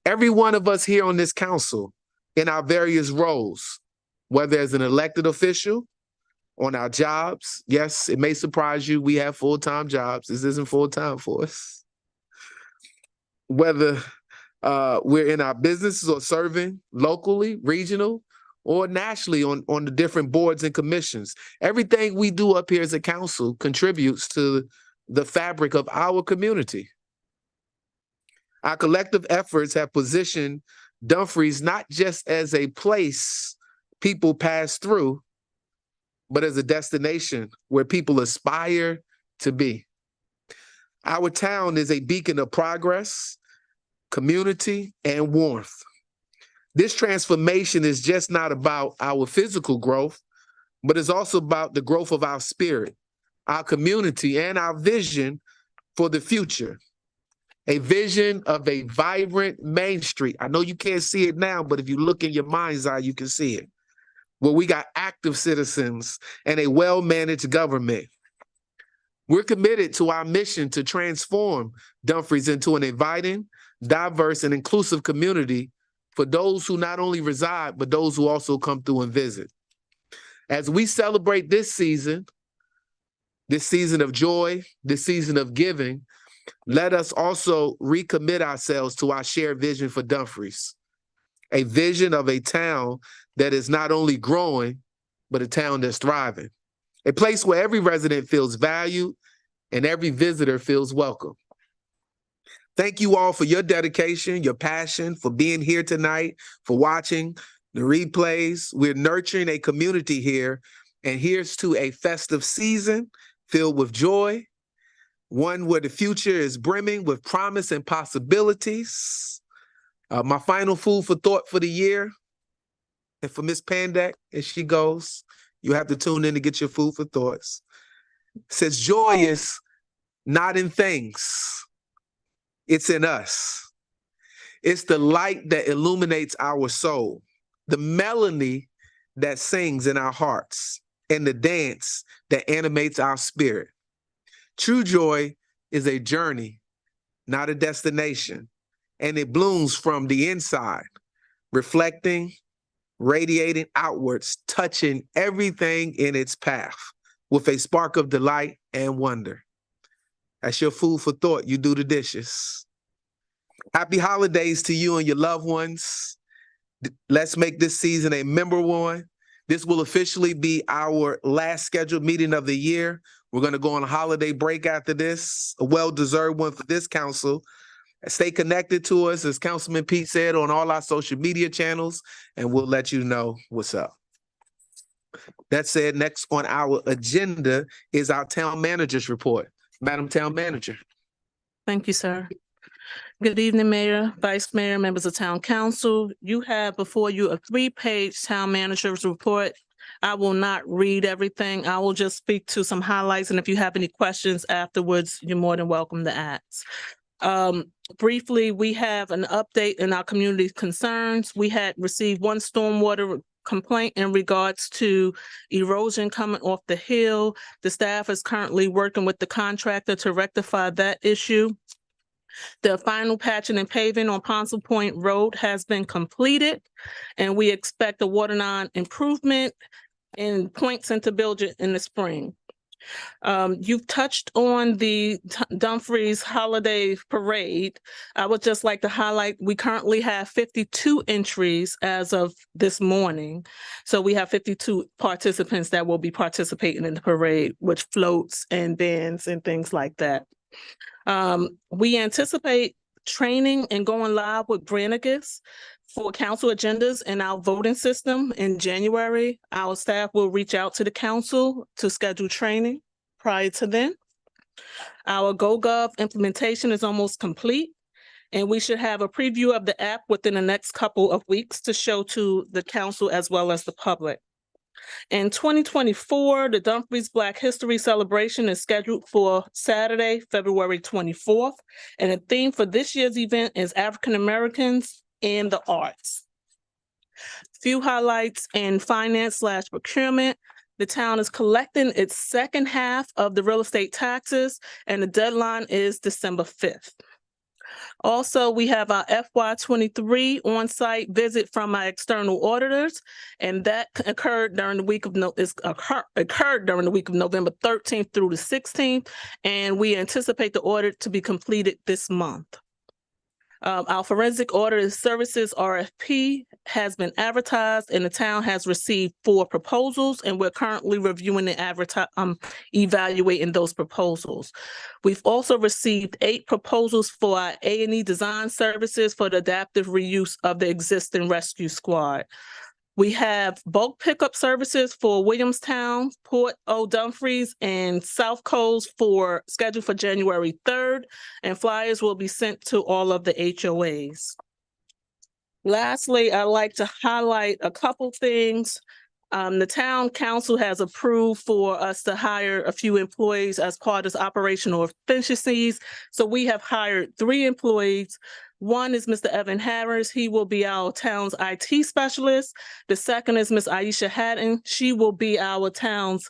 Speaker 1: Every one of us here on this council in our various roles, whether as an elected official, on our jobs. Yes, it may surprise you, we have full-time jobs. This isn't full-time for us. Whether we're in our businesses or serving locally, regional, or nationally on the different boards and commissions. Everything we do up here as a council contributes to the fabric of our community. Our collective efforts have positioned Dumfries not just as a place people pass through, but as a destination where people aspire to be. Our town is a beacon of progress, community, and warmth. This transformation is just not about our physical growth, but it's also about the growth of our spirit, our community, and our vision for the future. A vision of a vibrant Main Street. I know you can't see it now, but if you look in your mind's eye, you can see it. Where we got active citizens and a well-managed government. We're committed to our mission to transform Dumfries into an inviting, diverse, and inclusive community for those who not only reside, but those who also come through and visit. As we celebrate this season of joy, this season of giving, let us also recommit ourselves to our shared vision for Dumfries, a vision of a town that is not only growing, but a town that's thriving, a place where every resident feels valued and every visitor feels welcome. Thank you all for your dedication, your passion, for being here tonight, for watching the replays. We're nurturing a community here, and here's to a festive season filled with joy, one where the future is brimming with promise and possibilities. My final food for thought for the year, and for Ms. Pandak, as she goes, you have to tune in to get your food for thoughts. It says, joy is not in things, it's in us. It's the light that illuminates our soul, the melody that sings in our hearts, and the dance that animates our spirit. True joy is a journey, not a destination. and it blooms from the inside, reflecting, radiating outwards, touching everything in its path with a spark of delight and wonder. That's your food for thought. You do the dishes. Happy holidays to you and your loved ones. Let's make this season a memorable one. This will officially be our last scheduled meeting of the year. We're going to go on a holiday break after this, a well-deserved one for this council. Stay connected to us, as Councilman Pete said, on all our social media channels, and we'll let you know what's up. That said, next on our agenda is our town manager's report. Madam Town Manager.
Speaker 19: Thank you, sir. Good evening, Mayor, Vice Mayor, members of Town Council. You have before you a 3-page town manager's report. I will not read everything. I will just speak to some highlights, and if you have any questions afterwards, you're more than welcome to ask. Briefly, we have an update in our community concerns. We had received one stormwater complaint in regards to erosion coming off the hill. The staff is currently working with the contractor to rectify that issue. The final patching and paving on Ponsell Point Road has been completed, and we expect a water line improvement in Point Center building in the spring. You've touched on the Dumfries Holiday Parade. I would just like to highlight, we currently have 52 entries as of this morning. So we have 52 participants that will be participating in the parade, which floats and bands and things like that. We anticipate training and going live with Brannigus for council agendas and our voting system in January. Our staff will reach out to the council to schedule training prior to then. Our GoGov implementation is almost complete, and we should have a preview of the app within the next couple of weeks to show to the council as well as the public. In 2024, the Dumfries Black History Celebration is scheduled for Saturday, February 24th, and the theme for this year's event is African Americans and the Arts. Few highlights in finance/procurement. The town is collecting its second half of the real estate taxes, and the deadline is December 5th. Also, we have our FY23 on-site visit from our external auditors, and that occurred during the week of November 13th through the 16th, and we anticipate the audit to be completed this month. Our forensic audit services RFP has been advertised, and the town has received 4 proposals, and we're currently reviewing and evaluating those proposals. We've also received 8 proposals for our A&E design services for the adaptive reuse of the existing rescue squad. We have bulk pickup services for Williamstown, Port O'Dumfries, and South Coast scheduled for January 3rd, and flyers will be sent to all of the HOAs. Lastly, I'd like to highlight a couple things. The town council has approved for us to hire a few employees as part of operational efficiencies. So we have hired 3 employees. One is Mr. Evan Harris. He will be our town's IT specialist. The second is Ms. Aisha Hatton. She will be our town's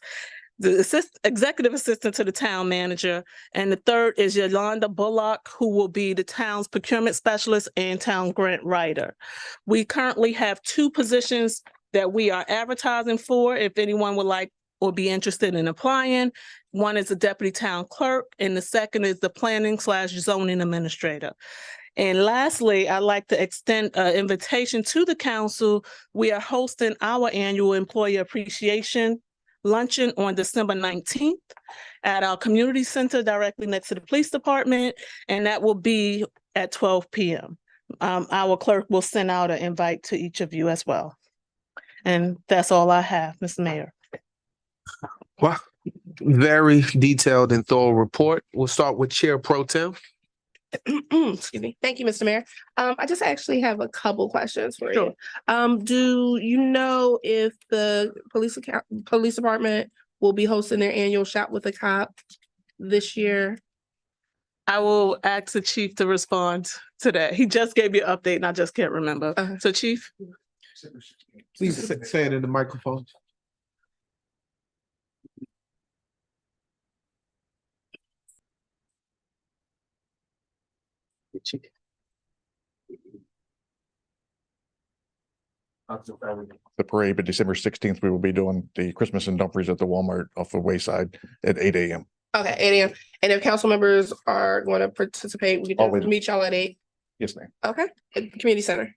Speaker 19: executive assistant to the town manager. And the third is Yolanda Bullock, who will be the town's procurement specialist and town grant writer. We currently have 2 positions that we are advertising for, if anyone would like or be interested in applying. One is the deputy town clerk, and the second is the planning/zoning administrator. And lastly, I'd like to extend an invitation to the council. We are hosting our annual employee appreciation luncheon on December 19th at our community center directly next to the police department, and that will be at 12 p.m. Our clerk will send out an invite to each of you as well. And that's all I have, Mr. Mayor.
Speaker 1: Wow, very detailed and thorough report. We'll start with Chair Pro Tem.
Speaker 15: Excuse me. Thank you, Mr. Mayor. I just actually have a couple questions for you. Do you know if the police department will be hosting their annual Shop with a Cop this year?
Speaker 19: I will ask the chief to respond to that. He just gave you an update and I just can't remember. So Chief?
Speaker 1: Please say it in the microphone.
Speaker 20: the parade, but December 16th, we will be doing the Christmas in Dumfries at the Walmart off the Wayside at 8 a.m.
Speaker 15: Okay, 8 a.m. And if council members are going to participate, we can
Speaker 20: Always.
Speaker 15: just meet y'all at 8.
Speaker 20: Yes, ma'am.
Speaker 15: Okay, at the community center.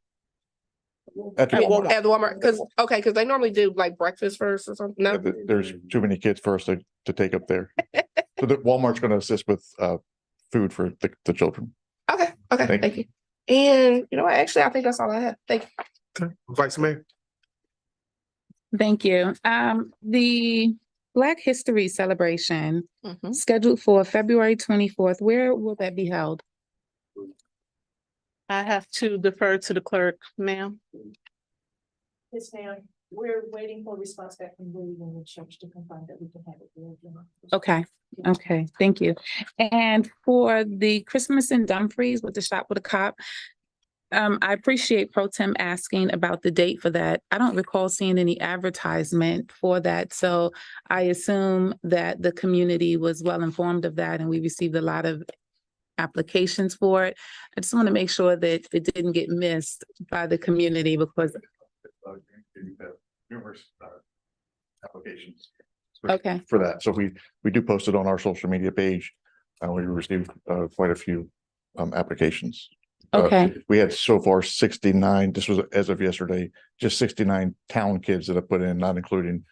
Speaker 20: At the Walmart.
Speaker 15: At the Walmart, because they normally do like breakfast first or something. No,
Speaker 20: There's too many kids for us to take up there. So the Walmart's going to assist with food for the children.
Speaker 15: okay,
Speaker 20: Thank
Speaker 15: thank you. And you know what? Actually, I think that's all I have. Thank you.
Speaker 1: Vice Mayor.
Speaker 18: Thank you. The Black History Celebration
Speaker 15: Mhm.
Speaker 18: scheduled for February 24th. Where will that be held?
Speaker 19: I have to defer to the clerk, ma'am.
Speaker 2: Yes, ma'am. We're waiting for a response back from William and Church to confirm that we can have it there again.
Speaker 18: Okay, okay, thank you. And for the Christmas in Dumfries with the Shop with a Cop, I appreciate Pro Tem asking about the date for that. I don't recall seeing any advertisement for that, so I assume that the community was well informed of that and we received a lot of applications for it. I just want to make sure that it didn't get missed by the community because,
Speaker 20: Numerous applications.
Speaker 18: Okay.
Speaker 20: For that. So we do post it on our social media page. And we received quite a few applications.
Speaker 18: Okay.
Speaker 20: We had so far 69, this was as of yesterday, just 69 town kids that have put in, not including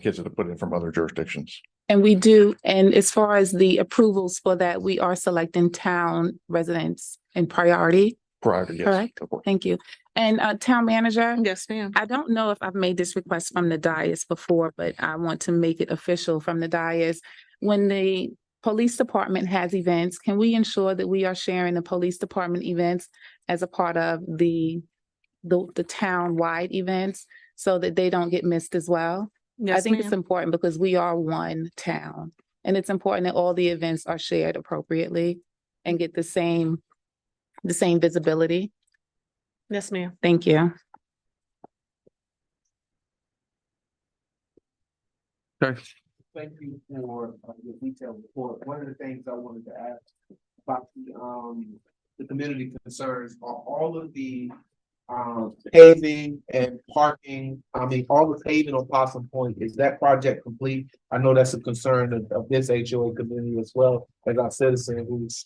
Speaker 20: kids that have put in from other jurisdictions.
Speaker 18: and we do, and as far as the approvals for that, we are selecting town residents in priority.
Speaker 20: Prior to, yes.
Speaker 18: Correct?
Speaker 20: of course.
Speaker 18: Thank you. And Town Manager?
Speaker 19: Yes, ma'am.
Speaker 18: I don't know if I've made this request from the dais before, but I want to make it official from the dais. When the police department has events, can we ensure that we are sharing the police department events as a part of the town-wide events so that they don't get missed as well? I
Speaker 19: Yes,
Speaker 18: think it's
Speaker 19: ma'am.
Speaker 18: important because we are one town. And it's important that all the events are shared appropriately and get the same visibility.
Speaker 19: Yes, ma'am.
Speaker 18: Thank you.
Speaker 1: Okay.
Speaker 21: Thank you for your detailed report. One of the things I wanted to ask about the community concerns are all of the paving and parking. I mean, all the paving on Possum Point, is that project complete? I know that's a concern of this HOA community as well, as our citizen who's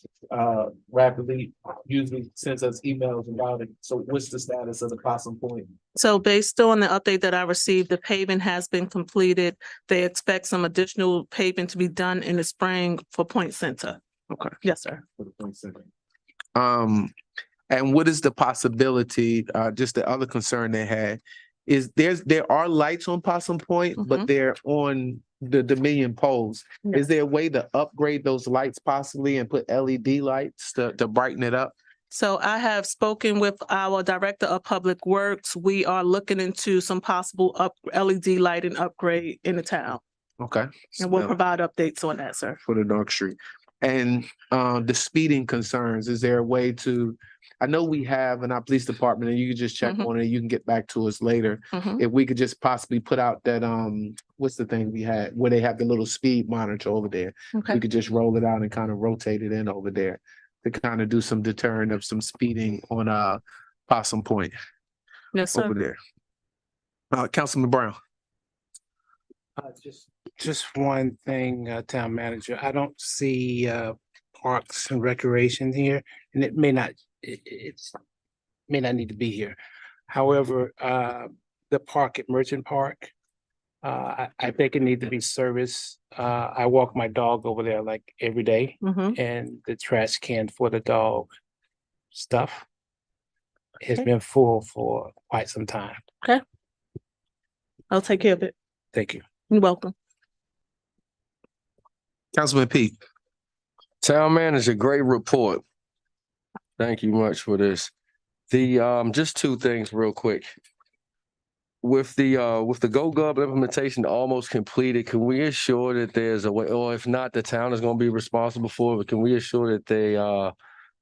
Speaker 21: rapidly usually sends us emails about it. So what's the status of the Possum Point?
Speaker 19: So based on the update that I received, the paving has been completed. They expect some additional paving to be done in the spring for Point Center.
Speaker 1: Okay.
Speaker 19: Yes, sir.
Speaker 1: For the Point Center. And what is the possibility, just the other concern they had, is there are lights on Possum Point, but they're on the Dominion poles. Is there a way to upgrade those lights possibly and put LED lights to brighten it up?
Speaker 19: So I have spoken with our Director of Public Works. We are looking into some possible LED lighting upgrade in the town.
Speaker 1: Okay.
Speaker 19: And we'll provide updates on that, sir.
Speaker 1: For the dark street. And the speeding concerns, is there a way to, I know we have in our police department, and you can just check on it, you can get back to us later. If we could just possibly put out that, what's the thing we had, where they have the little speed monitor over there.
Speaker 19: Okay.
Speaker 1: We could just roll it out and kind of rotate it in over there to kind of do some deterrent of some speeding on Possum Point.
Speaker 19: Yes, sir.
Speaker 1: Over there. Councilman Brown.
Speaker 17: Just one thing, Town Manager, I don't see parks and recreation here, and it may not, it's may not need to be here. However, the park at Merchant Park, I think it needs to be serviced. I walk my dog over there like every day, and the trash can for the dog stuff has
Speaker 19: Okay.
Speaker 17: been full for quite some time.
Speaker 19: Okay. I'll take care of it.
Speaker 17: Thank you.
Speaker 19: You're welcome.
Speaker 1: Councilman Pete.
Speaker 14: Town Manager, great report. Thank you much for this. Just two things real quick. With the GoGov implementation almost completed, can we assure that there's a way, or if not, the town is going to be responsible for it, but can we assure that they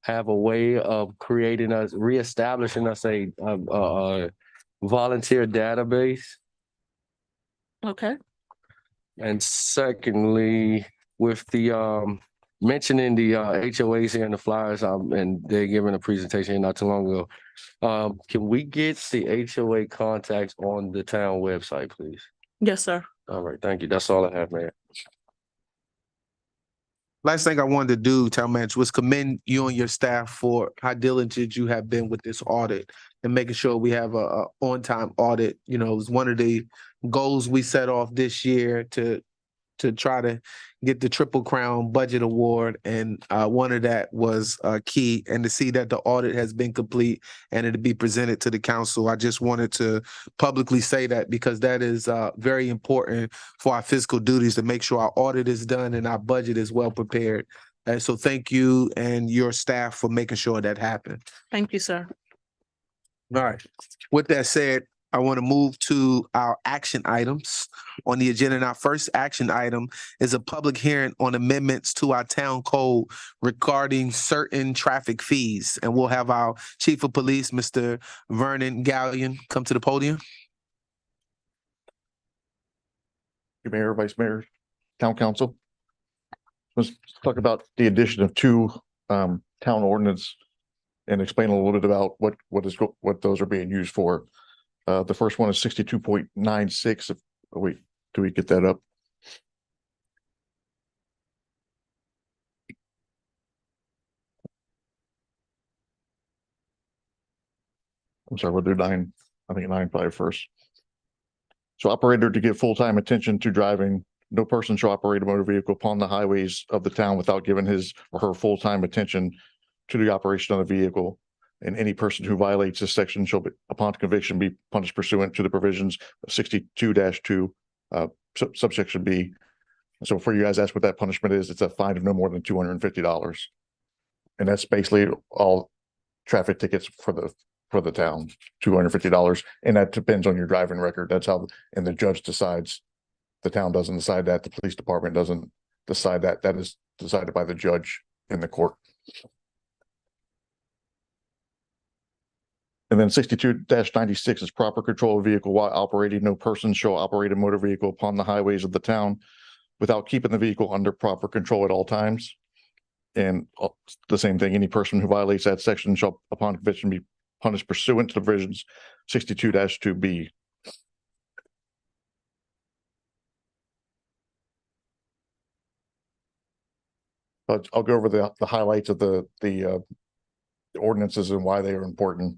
Speaker 14: have a way of reestablishing us a volunteer database?
Speaker 19: Okay.
Speaker 14: And secondly, with the mentioning the HOAs here in the flyers, and they're giving a presentation here not too long ago. Can we get the HOA contacts on the town website, please?
Speaker 19: Yes, sir.
Speaker 14: All right, thank you. That's all I have, Mayor.
Speaker 1: Last thing I wanted to do, Town Manager, was commend you and your staff for how diligent you have been with this audit and making sure we have a on-time audit. You know, it was one of the goals we set off this year to try to get the Triple Crown Budget Award, and one of that was key. And to see that the audit has been complete and it'll be presented to the council, I just wanted to publicly say that, because that is very important for our fiscal duties, to make sure our audit is done and our budget is well prepared. And so thank you and your staff for making sure that happened.
Speaker 19: Thank you, sir.
Speaker 1: All right. With that said, I want to move to our action items on the agenda. And our first action item is a public hearing on amendments to our town code regarding certain traffic fees. And we'll have our Chief of Police, Mr. Vernon Gallion, come to the podium.
Speaker 20: Mayor, Vice Mayor, Town Council. Let's talk about the addition of two town ordinance and explain a little bit about what those are being used for. The first one is 62.96. Do we get that up? I'm sorry, we'll do 9.5 first. So operator to give full-time attention to driving. No person shall operate a motor vehicle upon the highways of the town without giving his or her full-time attention to the operation of the vehicle. And any person who violates this section shall be, upon conviction, be punished pursuant to the provisions of 62-2, subsection B. So for you guys, that's what that punishment is. It's a fine of no more than $250. And that's basically all traffic tickets for the town, $250. And that depends on your driving record. That's how, and the judge decides. The town doesn't decide that. The police department doesn't decide that. That is decided by the judge in the court. And then 62-96 is proper control of vehicle while operating. No person shall operate a motor vehicle upon the highways of the town without keeping the vehicle under proper control at all times. And the same thing, any person who violates that section shall, upon conviction, be punished pursuant to the provisions 62-2B. I'll go over the highlights of the ordinances and why they are important.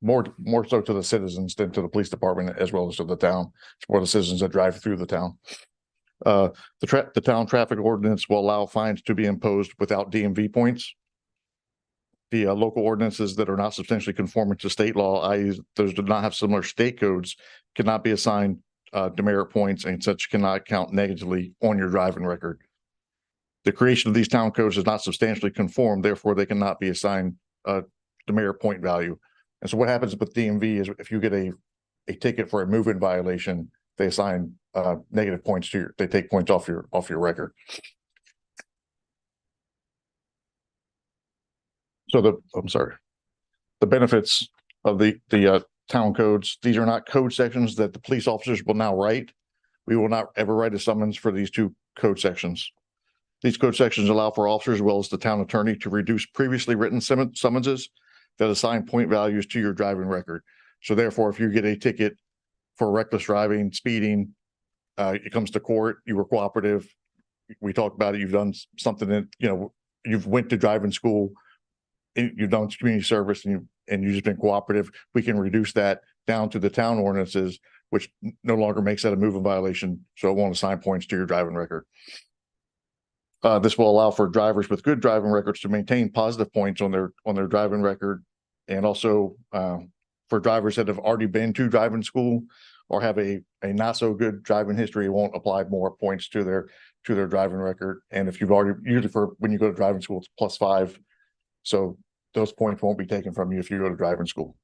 Speaker 20: More so to the citizens than to the police department, as well as to the town. It's more the citizens that drive through the town. The town traffic ordinance will allow fines to be imposed without DMV points. The local ordinances that are not substantially conforming to state law, i.e. those do not have similar state codes, cannot be assigned demerit points, and such cannot count negatively on your driving record. The creation of these town codes is not substantially conformed, therefore they cannot be assigned demerit point value. And so what happens with DMV is if you get a ticket for a move-in violation, they assign negative points to they take points off your record. So the benefits of the town codes, these are not code sections that the police officers will now write. We will not ever write a summons for these two code sections. These code sections allow for officers as well as the town attorney to reduce previously written summonses that assign point values to your driving record. So therefore, if you get a ticket for reckless driving, speeding, it comes to court, you were cooperative. We talked about it. You've done something that, you've went to driving school, you've done community service, and you've just been cooperative. We can reduce that down to the town ordinances, which no longer makes that a moving violation. So it won't assign points to your driving record. This will allow for drivers with good driving records to maintain positive points on their driving record, and also for drivers that have already been to driving school or have a not so good driving history, won't apply more points to their driving record. And if you've already, usually for when you go to driving school, it's +5, so those points won't be taken from you if you go to driving school.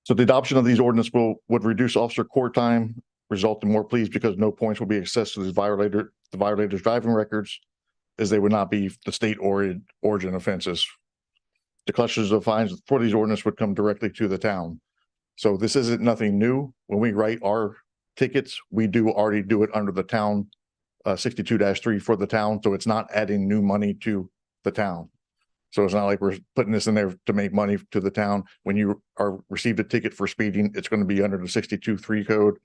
Speaker 20: So the adoption of these ordinances would reduce officer court time, result in more pleas because no points will be assessed to the violator's driving records, as they would not be the state origin offenses. The collections of fines for these ordinances would come directly to the town. So this isn't nothing new. When we write our tickets, we do already do it under the town 62-3 for the town, so it's not adding new money to the town. So it's not like we're putting this in there to make money to the town. When you are received a ticket for speeding, it's going to be under the 62-3 code.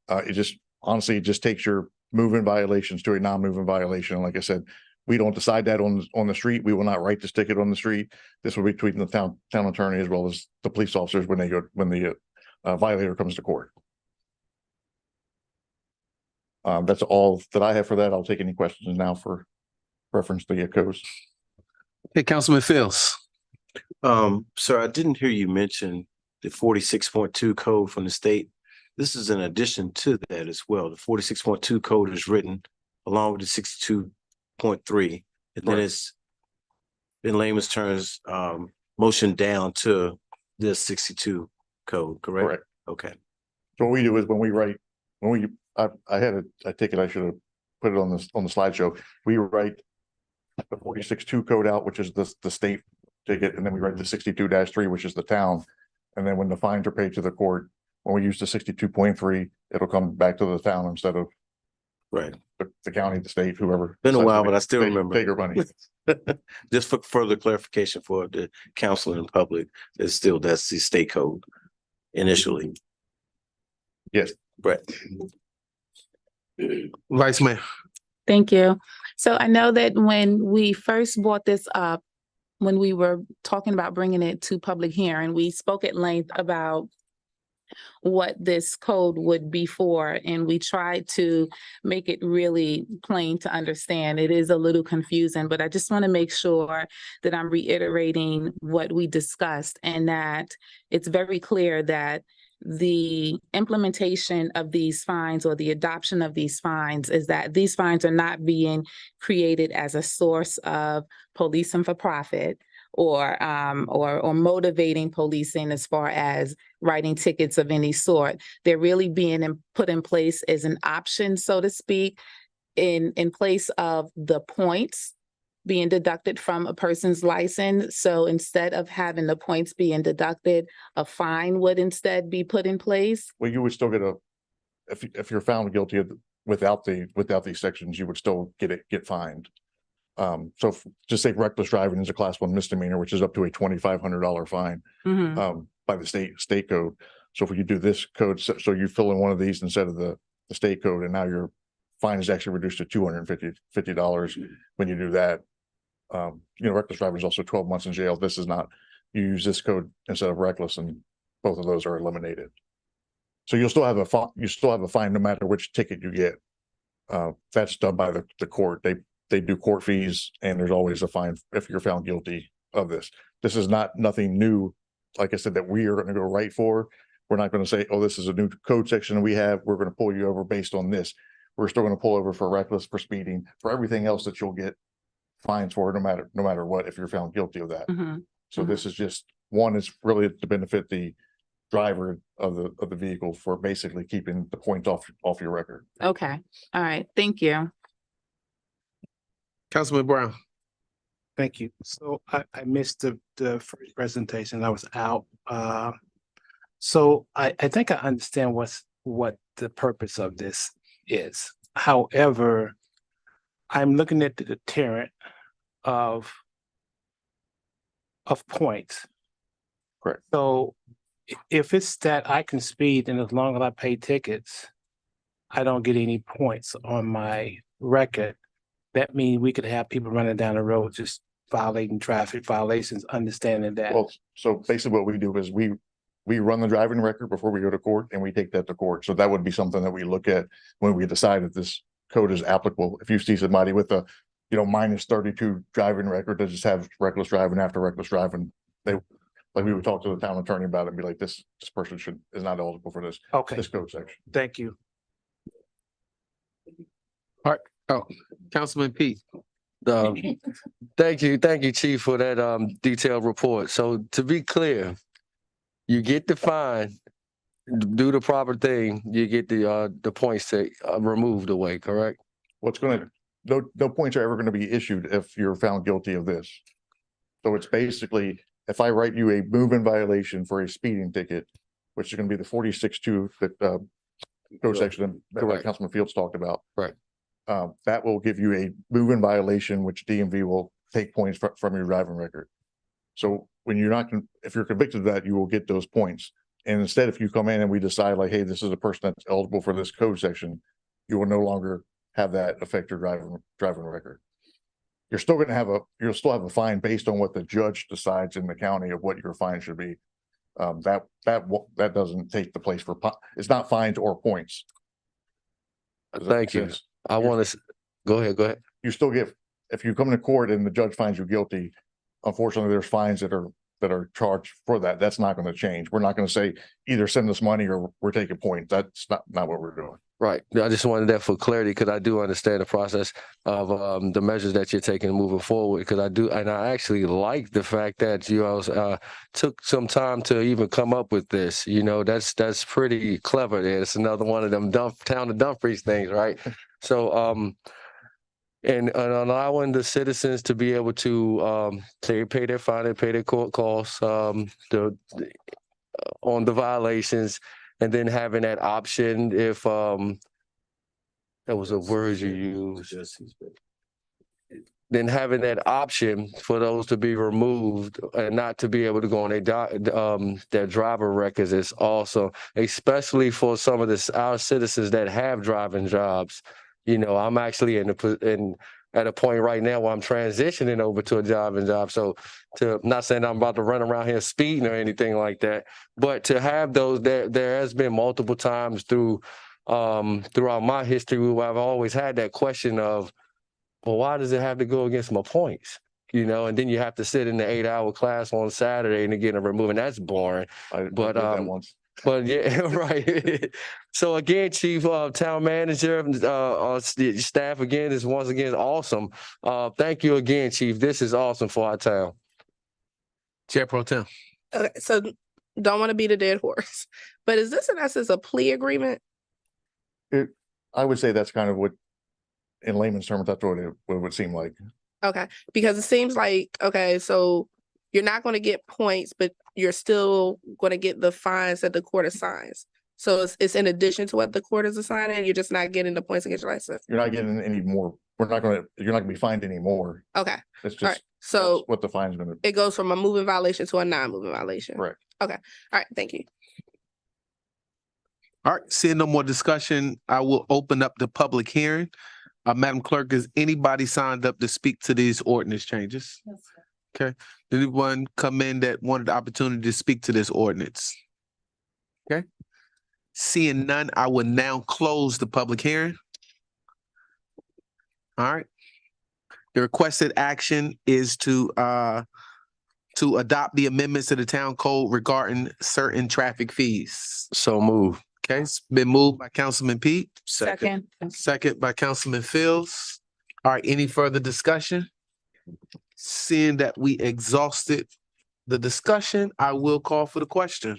Speaker 20: It just honestly, it just takes your moving violations to a non-moving violation. Like I said, we don't decide that on the street. We will not write this ticket on the street. This will be between the town attorney as well as the police officers when the violator comes to court. That's all that I have for that. I'll take any questions now for reference to the codes.
Speaker 1: Hey, Councilman Fields.
Speaker 4: Sir, I didn't hear you mention the 46.2 code from the state. This is in addition to that as well. The 46.2 code is written along with the 62.3, and then it's in layman's terms motion down to the 62 code, correct?
Speaker 20: Correct.
Speaker 4: Okay.
Speaker 20: So what we do is I had a ticket, I should have put it on the slideshow. We write the 46.2 code out, which is the state ticket, and then we write the 62-3, which is the town. And then when the fines are paid to the court, when we use the 62.3, it'll come back to the town instead of the county, the state, whoever.
Speaker 4: Been a while, but I still remember.
Speaker 20: Bigger money.
Speaker 4: Just for further clarification for the council and public, that's the state code initially.
Speaker 20: Yes.
Speaker 4: Right.
Speaker 1: Vice Mayor.
Speaker 18: Thank you. So I know that when we first brought this up, when we were talking about bringing it to public hearing, we spoke at length about what this code would be for, and we tried to make it really plain to understand. It is a little confusing, but I just want to make sure that I'm reiterating what we discussed and that it's very clear that the implementation of these fines or the adoption of these fines is that these fines are not being created as a source of policing for profit or motivating policing as far as writing tickets of any sort. They're really being put in place as an option, so to speak, in place of the points being deducted from a person's license. So instead of having the points being deducted, a fine would instead be put in place.
Speaker 20: Well, you would still get if you're found guilty of without these sections, you would still get fined. So just say reckless driving is a class 1 misdemeanor, which is up to a $2,500 fine by the state code. So if you do this code, so you fill in one of these instead of the state code, and now your fine is actually reduced to $250 when you do that. Reckless driving is also 12 months in jail. This is not. You use this code instead of reckless, and both of those are eliminated. So you'll still have a fine no matter which ticket you get. That's done by the court. They do court fees, and there's always a fine if you're found guilty of this. This is nothing new. Like I said, that we are going to go right for. We're not going to say, oh, this is a new code section we have. We're going to pull you over based on this. We're still going to pull over for reckless, for speeding, for everything else that you'll get fines for, no matter what, if you're found guilty of that. So this is just one is really to benefit the driver of the vehicle for basically keeping the points off your record.
Speaker 18: Okay. All right. Thank you.
Speaker 1: Councilman Brown.
Speaker 17: Thank you. So I missed the first presentation. I was out. So I think I understand what the purpose of this is. However, I'm looking at the deterrent of points.
Speaker 20: Correct.
Speaker 17: So if it's that I can speed and as long as I pay tickets, I don't get any points on my record, that means we could have people running down the road just violating traffic violations, understanding that.
Speaker 20: Well, so basically what we do is we run the driving record before we go to court, and we take that to court. So that would be something that we look at when we decide if this code is applicable. If you see somebody with a, minus 32 driving record that just have reckless driving after reckless driving, we would talk to the town attorney about it and be like, this person is not eligible for this code section.
Speaker 17: Thank you.
Speaker 1: All right. Oh, Councilman Pete.
Speaker 14: Thank you, Chief, for that detailed report. So to be clear, you get the fine, do the proper thing, you get the points removed away, correct?
Speaker 20: No points are ever going to be issued if you're found guilty of this. So it's basically, if I write you a move-in violation for a speeding ticket, which is going to be the 46.2 that code section that
Speaker 14: Correct.
Speaker 20: Councilman Fields talked about.
Speaker 14: Right.
Speaker 20: That will give you a move-in violation, which DMV will take points from your driving record. So when you're not, if you're convicted of that, you will get those points. And instead, if you come in and we decide like, hey, this is a person that's eligible for this code section, you will no longer have that affect your driving record. You're still going to you'll still have a fine based on what the judge decides in the county of what your fine should be. That doesn't take the place for, it's not fines or points.
Speaker 14: Thank you. I want to, go ahead.
Speaker 20: You still get, if you come to court and the judge finds you guilty, unfortunately, there's fines that are charged for that. That's not going to change. We're not going to say either send us money or we're taking points. That's not what we're doing.
Speaker 14: Right. I just wanted that for clarity because I do understand the process of the measures that you're taking moving forward. Because I do, and I actually like the fact that you all took some time to even come up with this. You know, that's pretty clever. There, it's another one of them town of Dumfries things, right? So, and allowing the citizens to be able to pay their fine and pay their court costs on the violations. And then having that option if that was a word you used. Then having that option for those to be removed and not to be able to go on their driver records is also, especially for some of our citizens that have driving jobs. You know, I'm actually at a point right now where I'm transitioning over to a driving job. So not saying I'm about to run around here speeding or anything like that, but to have those, there has been multiple times throughout my history where I've always had that question of, well, why does it have to go against my points? You know, and then you have to sit in the 8-hour class on Saturday and get a remove, and that's boring. But yeah, right. So again, Chief, Town Manager, staff again is once again awesome. Thank you again, Chief. This is awesome for our town.
Speaker 1: Chair Pro Tem.
Speaker 15: Okay, so don't want to beat a dead horse, but is this in essence a plea agreement?
Speaker 20: I would say that's kind of what, in layman's terms, that's what it would seem like.
Speaker 15: Okay, because it seems like, okay, so you're not going to get points, but you're still going to get the fines that the court assigns. So it's in addition to what the court is assigning, you're just not getting the points against your license.
Speaker 20: You're not getting any more. You're not going to be fined anymore.
Speaker 15: Okay.
Speaker 20: It's just
Speaker 15: all right. So
Speaker 20: what the fine's going to
Speaker 15: be. It goes from a moving violation to a non-moving violation.
Speaker 20: Right.
Speaker 15: Okay. All right. Thank you.
Speaker 1: All right. Seeing no more discussion, I will open up the public hearing. Madam Clerk, is anybody signed up to speak to these ordinance changes?
Speaker 2: Yes, sir.
Speaker 1: Okay. Did anyone come in that wanted the opportunity to speak to this ordinance? Okay. Seeing none, I will now close the public hearing. All right. The requested action is to adopt the amendments to the town code regarding certain traffic fees.
Speaker 14: So move.
Speaker 1: Okay, it's been moved by Councilman Pete.
Speaker 18: Second.
Speaker 1: Second by Councilman Fields. All right, any further discussion? Seeing that we exhausted the discussion, I will call for the question.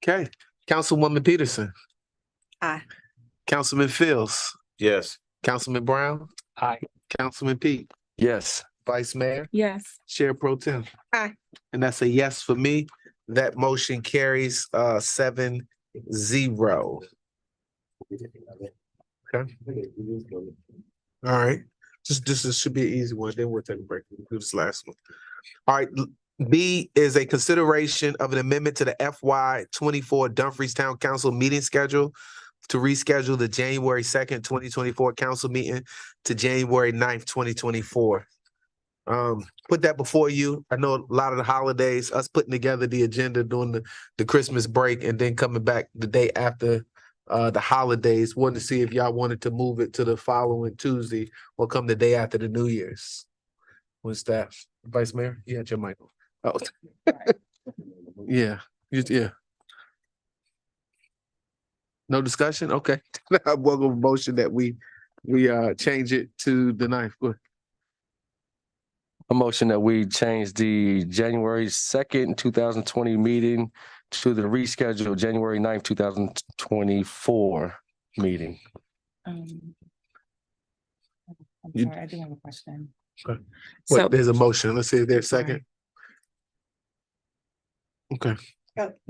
Speaker 1: Okay, Councilwoman Peterson.
Speaker 2: Aye.
Speaker 1: Councilman Fields.
Speaker 4: Yes.
Speaker 1: Councilman Brown.
Speaker 17: Aye.
Speaker 1: Councilman Pete.
Speaker 14: Yes.
Speaker 1: Vice Mayor.
Speaker 18: Yes.
Speaker 1: Chair Pro Tem.
Speaker 15: Aye.
Speaker 1: And that's a yes for me. That motion carries 7-0. Okay. All right. This should be an easy one. Then we'll take a break. We'll do this last one. All right. B is a consideration of an amendment to the FY24 Dumfries Town Council meeting schedule to reschedule the January 2nd, 2024 council meeting to January 9th, 2024. Put that before you. I know a lot of the holidays, us putting together the agenda during the Christmas break and then coming back the day after the holidays. Wanted to see if y'all wanted to move it to the following Tuesday or come the day after the New Year's. With staff. Vice Mayor, you had your mic on. Oh. Yeah. Yeah. No discussion? Okay. I welcome a motion that we change it to the 9th. Go ahead.
Speaker 14: A motion that we change the January 2nd, 2020 meeting to the rescheduled January 9th, 2024 meeting.
Speaker 18: I'm
Speaker 1: You-
Speaker 18: sorry, I do have a question.
Speaker 1: Okay.
Speaker 18: So-
Speaker 1: Wait, there's a motion. Let's see if there's a second. Okay.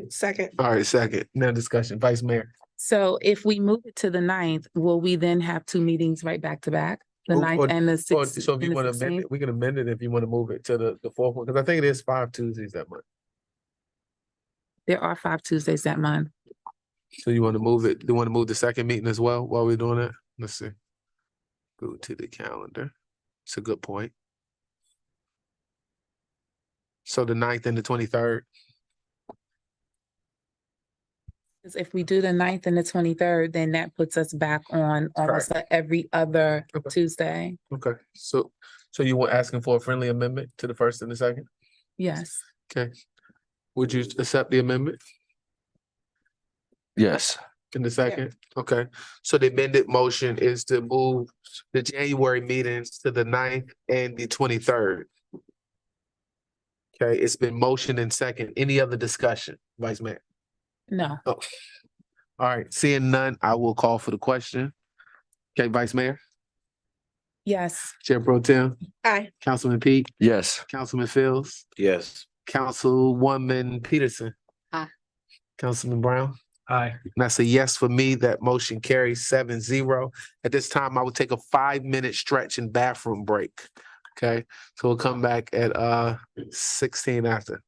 Speaker 15: Second.
Speaker 1: All right, second. Now discussion. Vice Mayor.
Speaker 18: So if we move it to the 9th, will we then have two meetings right back to back? The
Speaker 1: Or-
Speaker 18: 9th
Speaker 1: or-
Speaker 18: and the
Speaker 1: or-
Speaker 18: sixth?
Speaker 1: So if you
Speaker 18: and the
Speaker 1: want to amend
Speaker 18: 16th?
Speaker 1: it, we can amend it if you want to move it to the fourth one, because I think it is 5 Tuesdays that month.
Speaker 18: There are 5 Tuesdays that month.
Speaker 1: So you want to move it, you want to move the second meeting as well while we're doing that? Let's see. Go to the calendar. It's a good point. So the 9th and the 23rd.
Speaker 18: 'Cause if we do the 9th and the 23rd, then that puts us back on almost every other Tuesday.
Speaker 1: Okay, so you were asking for a friendly amendment to the first and the second?
Speaker 18: Yes.
Speaker 1: Okay. Would you accept the amendment
Speaker 14: Yes.
Speaker 1: in the second? Okay, so the amended motion is to move the January meetings to the 9th and the 23rd. Okay, it's been motioned and second. Any other discussion, Vice Mayor?
Speaker 18: No.
Speaker 1: Oh, all right, seeing none, I will call for the question. Okay, Vice Mayor,
Speaker 18: Yes.
Speaker 1: Chair Pro Tem,
Speaker 15: Aye.
Speaker 1: Councilman Pete,
Speaker 14: Yes.
Speaker 1: Councilman Fields,
Speaker 4: Yes.
Speaker 1: Councilwoman Peterson.
Speaker 16: Aye.
Speaker 1: Councilman Brown.
Speaker 8: Aye.
Speaker 1: And that's a yes for me. That motion carries 7-0. At this time, I will take a 5-minute stretch and bathroom break. Okay, so we'll come back at 16 after.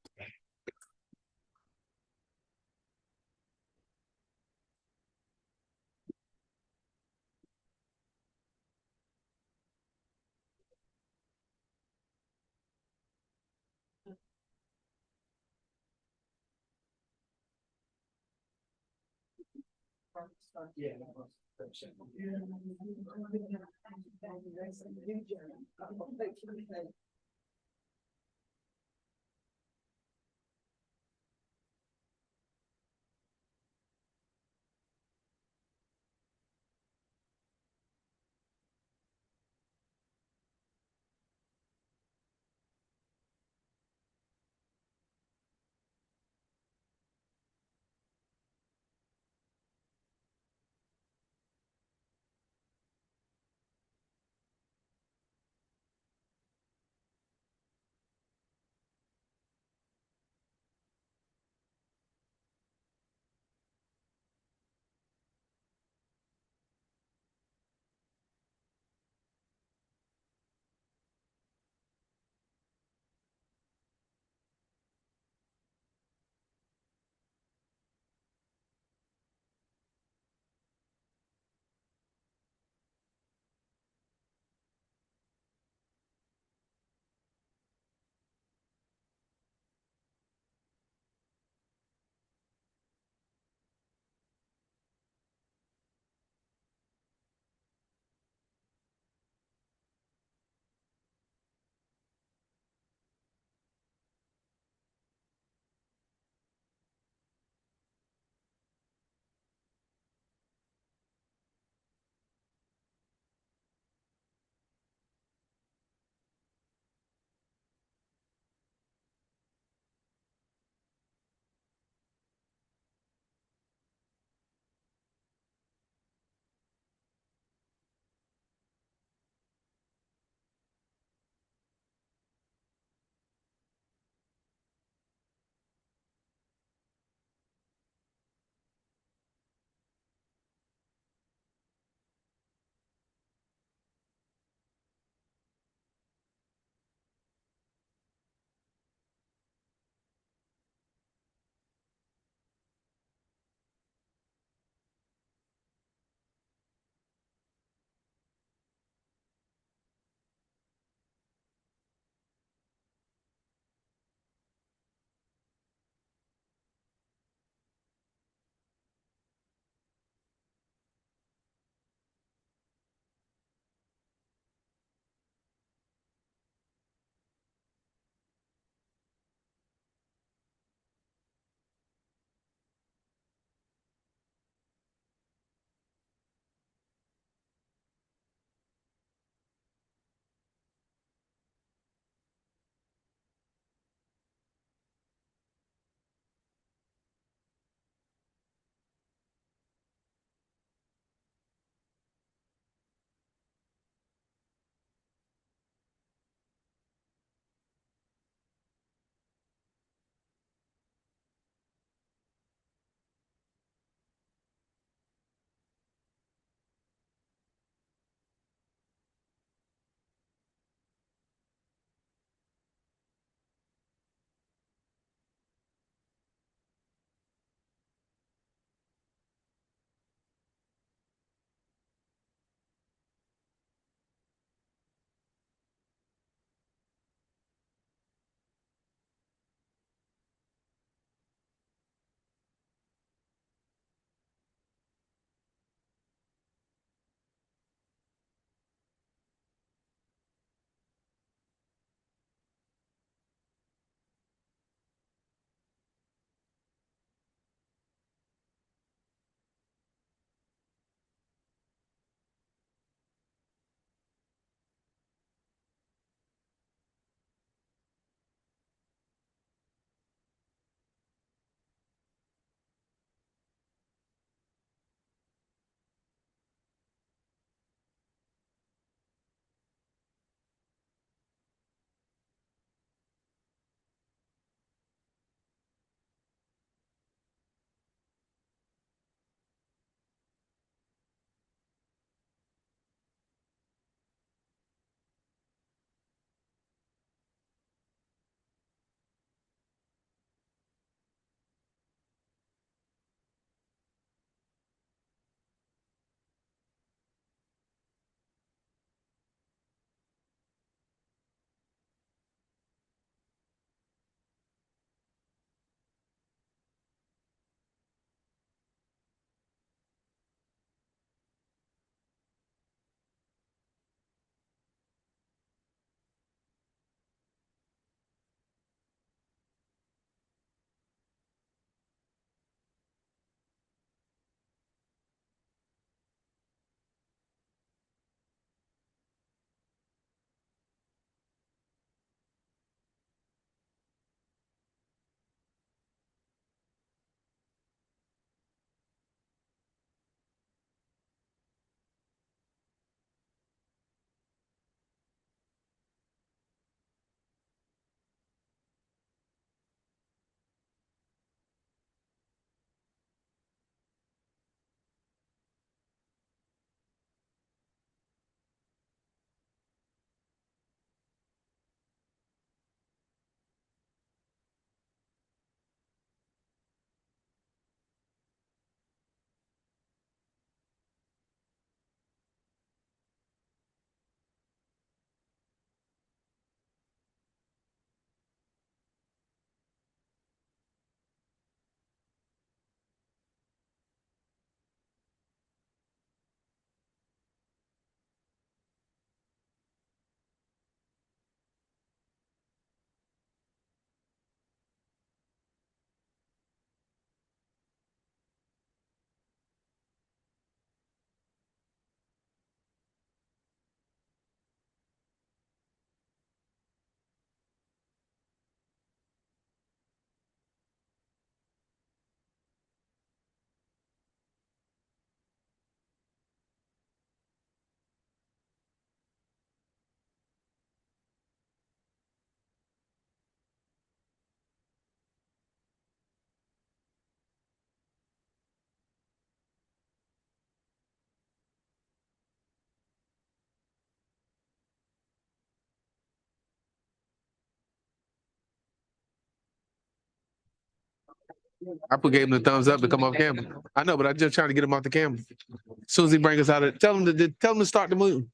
Speaker 1: Gave him the thumbs up to come off camera. I know, but I'm just trying to get him off the camera. As soon as he brings us out of, tell him to start the movie.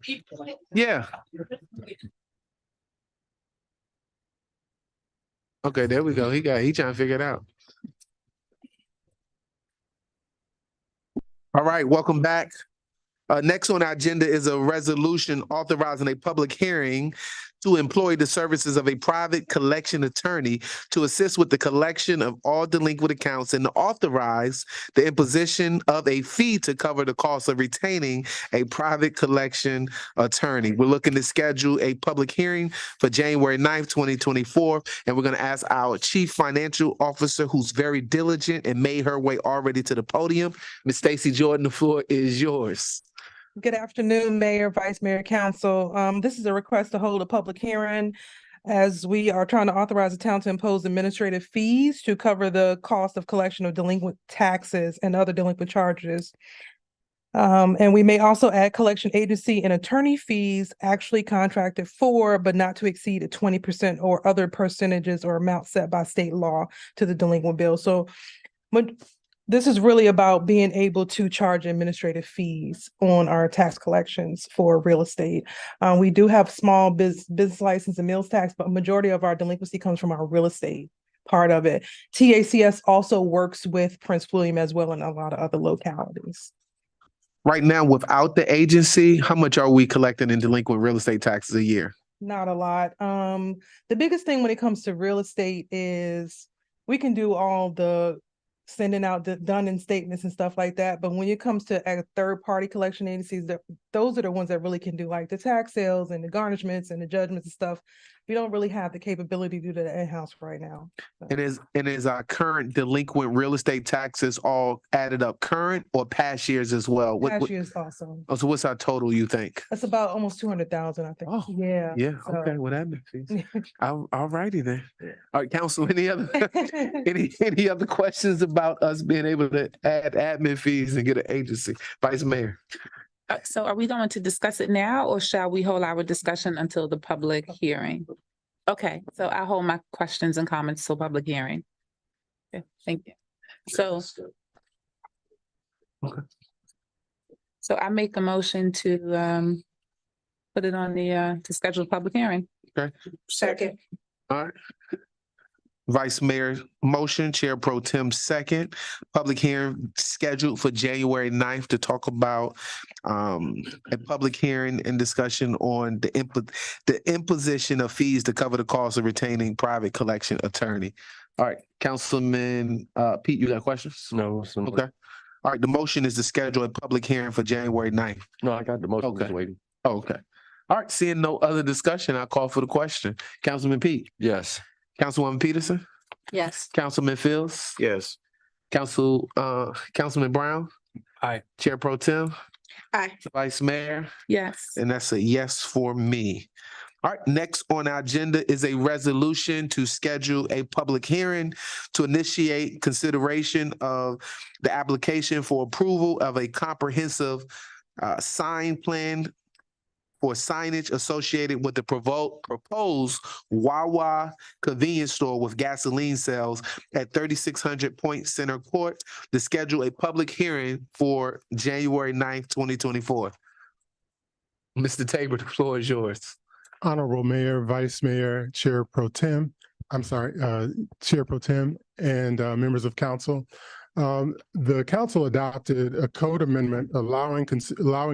Speaker 1: Yeah. Okay, there we go. He trying to figure it out. All right, welcome back. Next on our agenda is a resolution authorizing a public hearing to employ the services of a private collection attorney to assist with the collection of all delinquent accounts and to authorize the imposition of a fee to cover the cost of retaining a private collection attorney. We're looking to schedule a public hearing for January 9th, 2024, and we're going to ask our Chief Financial Officer, who's very diligent and made her way already to the podium. Ms. Stacy Jordan, the floor is yours.
Speaker 6: Good afternoon, Mayor, Vice Mayor, Council. This is a request to hold a public hearing as we are trying to authorize the town to impose administrative fees to cover the cost of collection of delinquent taxes and other delinquent charges. And we may also add collection agency and attorney fees actually contracted for, but not to exceed 20% or other percentages or amounts set by state law to the delinquent bill. So this is really about being able to charge administrative fees on our tax collections for real estate. We do have small business license and meals tax, but majority of our delinquency comes from our real estate part of it. TACS also works with Prince William as well and a lot of other localities.
Speaker 1: Right now, without the agency, how much are we collecting in delinquent real estate taxes a year?
Speaker 6: Not a lot. The biggest thing when it comes to real estate is we can do all the sending out the done-in statements and stuff like that. But when it comes to third-party collection agencies, those are the ones that really can do like the tax sales and the garnishments and the judgments and stuff. We don't really have the capability to do that in-house right now.
Speaker 1: And is our current delinquent real estate taxes all added up current or past years as well?
Speaker 6: Past years also.
Speaker 1: Oh, so what's our total, you think?
Speaker 6: That's about almost 200,000, I think. Oh, yeah.
Speaker 1: Yeah,
Speaker 6: So-
Speaker 1: okay, well, that makes sense. All righty then. All right, Council, any other any other questions about us being able to add admin fees and get an agency? Vice Mayor.
Speaker 18: So are we going to discuss it now or shall we hold our discussion until the public hearing? Okay, so I'll hold my questions and comments till public hearing. Okay, thank you. So I make a motion to put it on the to schedule a public hearing.
Speaker 1: Okay.
Speaker 6: Second.
Speaker 1: All right. Vice Mayor motion, Chair Pro Tem second. Public hearing scheduled for January 9th to talk about a public hearing and discussion on the imposition of fees to cover the cost of retaining private collection attorney. All right, Councilman Pete, you got questions?
Speaker 14: No.
Speaker 1: Okay. All right, the motion is to schedule a public hearing for January 9th.
Speaker 14: No, I got the motion.
Speaker 1: Okay.
Speaker 14: Just waiting.
Speaker 1: Oh, okay. All right, seeing no other discussion, I'll call for the question. Councilman Pete?
Speaker 14: Yes.
Speaker 1: Councilwoman Peterson?
Speaker 16: Yes.
Speaker 1: Councilman Fields?
Speaker 4: Yes.
Speaker 1: Councilman Brown?
Speaker 17: Aye.
Speaker 1: Chair Pro Tem?
Speaker 15: Aye.
Speaker 1: Vice Mayor?
Speaker 18: Yes.
Speaker 1: And that's a yes for me. All right, next on our agenda is a resolution to schedule a public hearing to initiate consideration of the application for approval of a comprehensive sign plan for signage associated with the proposed Wawa convenience store with gasoline sales at 3600 Point Center Court to schedule a public hearing for January 9th, 2024. Mr. Tabor, the floor is yours.
Speaker 22: Honorable Mayor, Vice Mayor, Chair Pro Tem, Chair Pro Tem, and members of council. The council adopted a code amendment allowing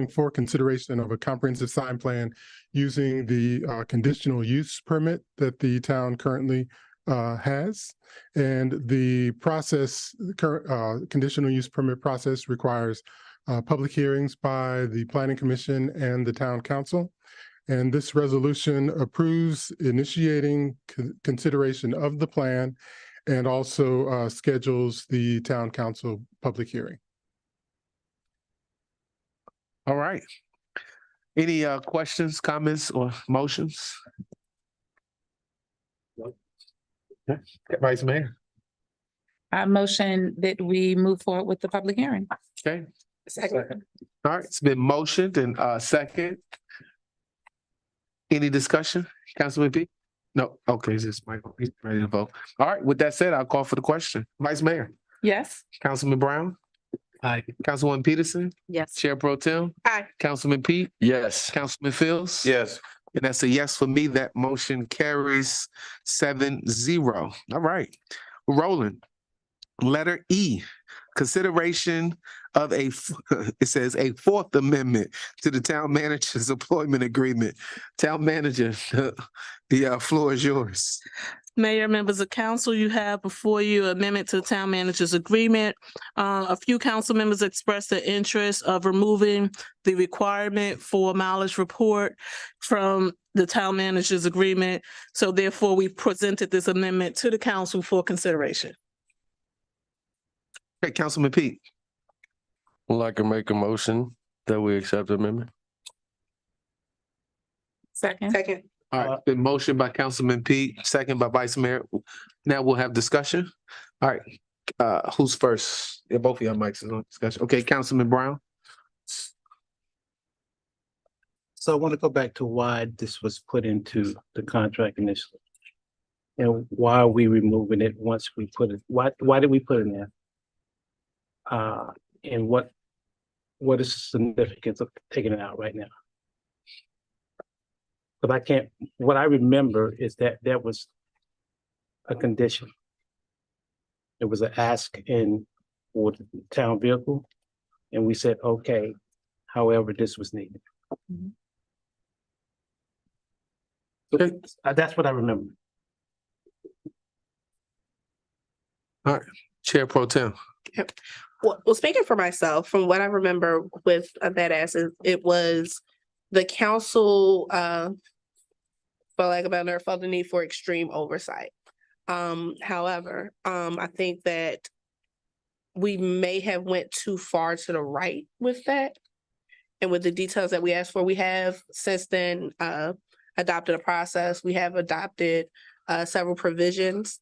Speaker 22: for consideration of a comprehensive sign plan using the conditional use permit that the town currently has. And the process, conditional use permit process requires public hearings by the Planning Commission and the Town Council. And this resolution approves initiating consideration of the plan and also schedules the Town Council public hearing.
Speaker 1: All right. Any questions, comments, or motions? Okay. Vice Mayor.
Speaker 18: I motion that we move forward with the public hearing.
Speaker 1: Okay.
Speaker 15: Second.
Speaker 1: All right, it's been motioned and second. Any discussion, Councilman P? No, okay, it's just Michael, he's ready to vote. All right, with that said, I'll call for the question. Vice Mayor.
Speaker 18: Yes.
Speaker 1: Councilman Brown,
Speaker 17: Aye.
Speaker 1: Councilwoman Peterson,
Speaker 16: Yes.
Speaker 1: Chair Pro Tem,
Speaker 15: Aye.
Speaker 1: Councilman Pete,
Speaker 14: Yes.
Speaker 1: Councilman Fields.
Speaker 4: Yes.
Speaker 1: And that's a yes for me. That motion carries 7-0. All right, we're rolling. Letter E, consideration of it says a Fourth Amendment to the town manager's employment agreement. Town manager, the floor is yours.
Speaker 19: Mayor, members of council, you have before you amendment to the town manager's agreement. A few council members expressed the interest of removing the requirement for mileage report from the town manager's agreement. So therefore, we presented this amendment to the council for consideration.
Speaker 1: Okay, Councilman Pete.
Speaker 14: I'd like to make a motion that we accept the amendment.
Speaker 18: Second.
Speaker 15: Second.
Speaker 1: All right, been motion by Councilman Pete, second by Vice Mayor. Now we'll have discussion. All right, who's first? Yeah, both of your mics is on discussion. Okay, Councilman Brown.
Speaker 17: So I want to go back to why this was put into the contract initially. And why are we removing it once we put it, why did we put it in there? And what is the significance of taking it out right now? But I can't, what I remember is that there was a condition. It was an ask in for the town vehicle, and we said, okay, however, this was needed. Okay, that's what I remember.
Speaker 1: All right, Chair Pro Tem.
Speaker 15: Yep. Well, speaking for myself, from what I remember with that ask, it was the council, for lack of a better, felt the need for extreme oversight. However, I think that we may have went too far to the right with that. And with the details that we asked for, we have since then adopted a process. We have adopted several provisions.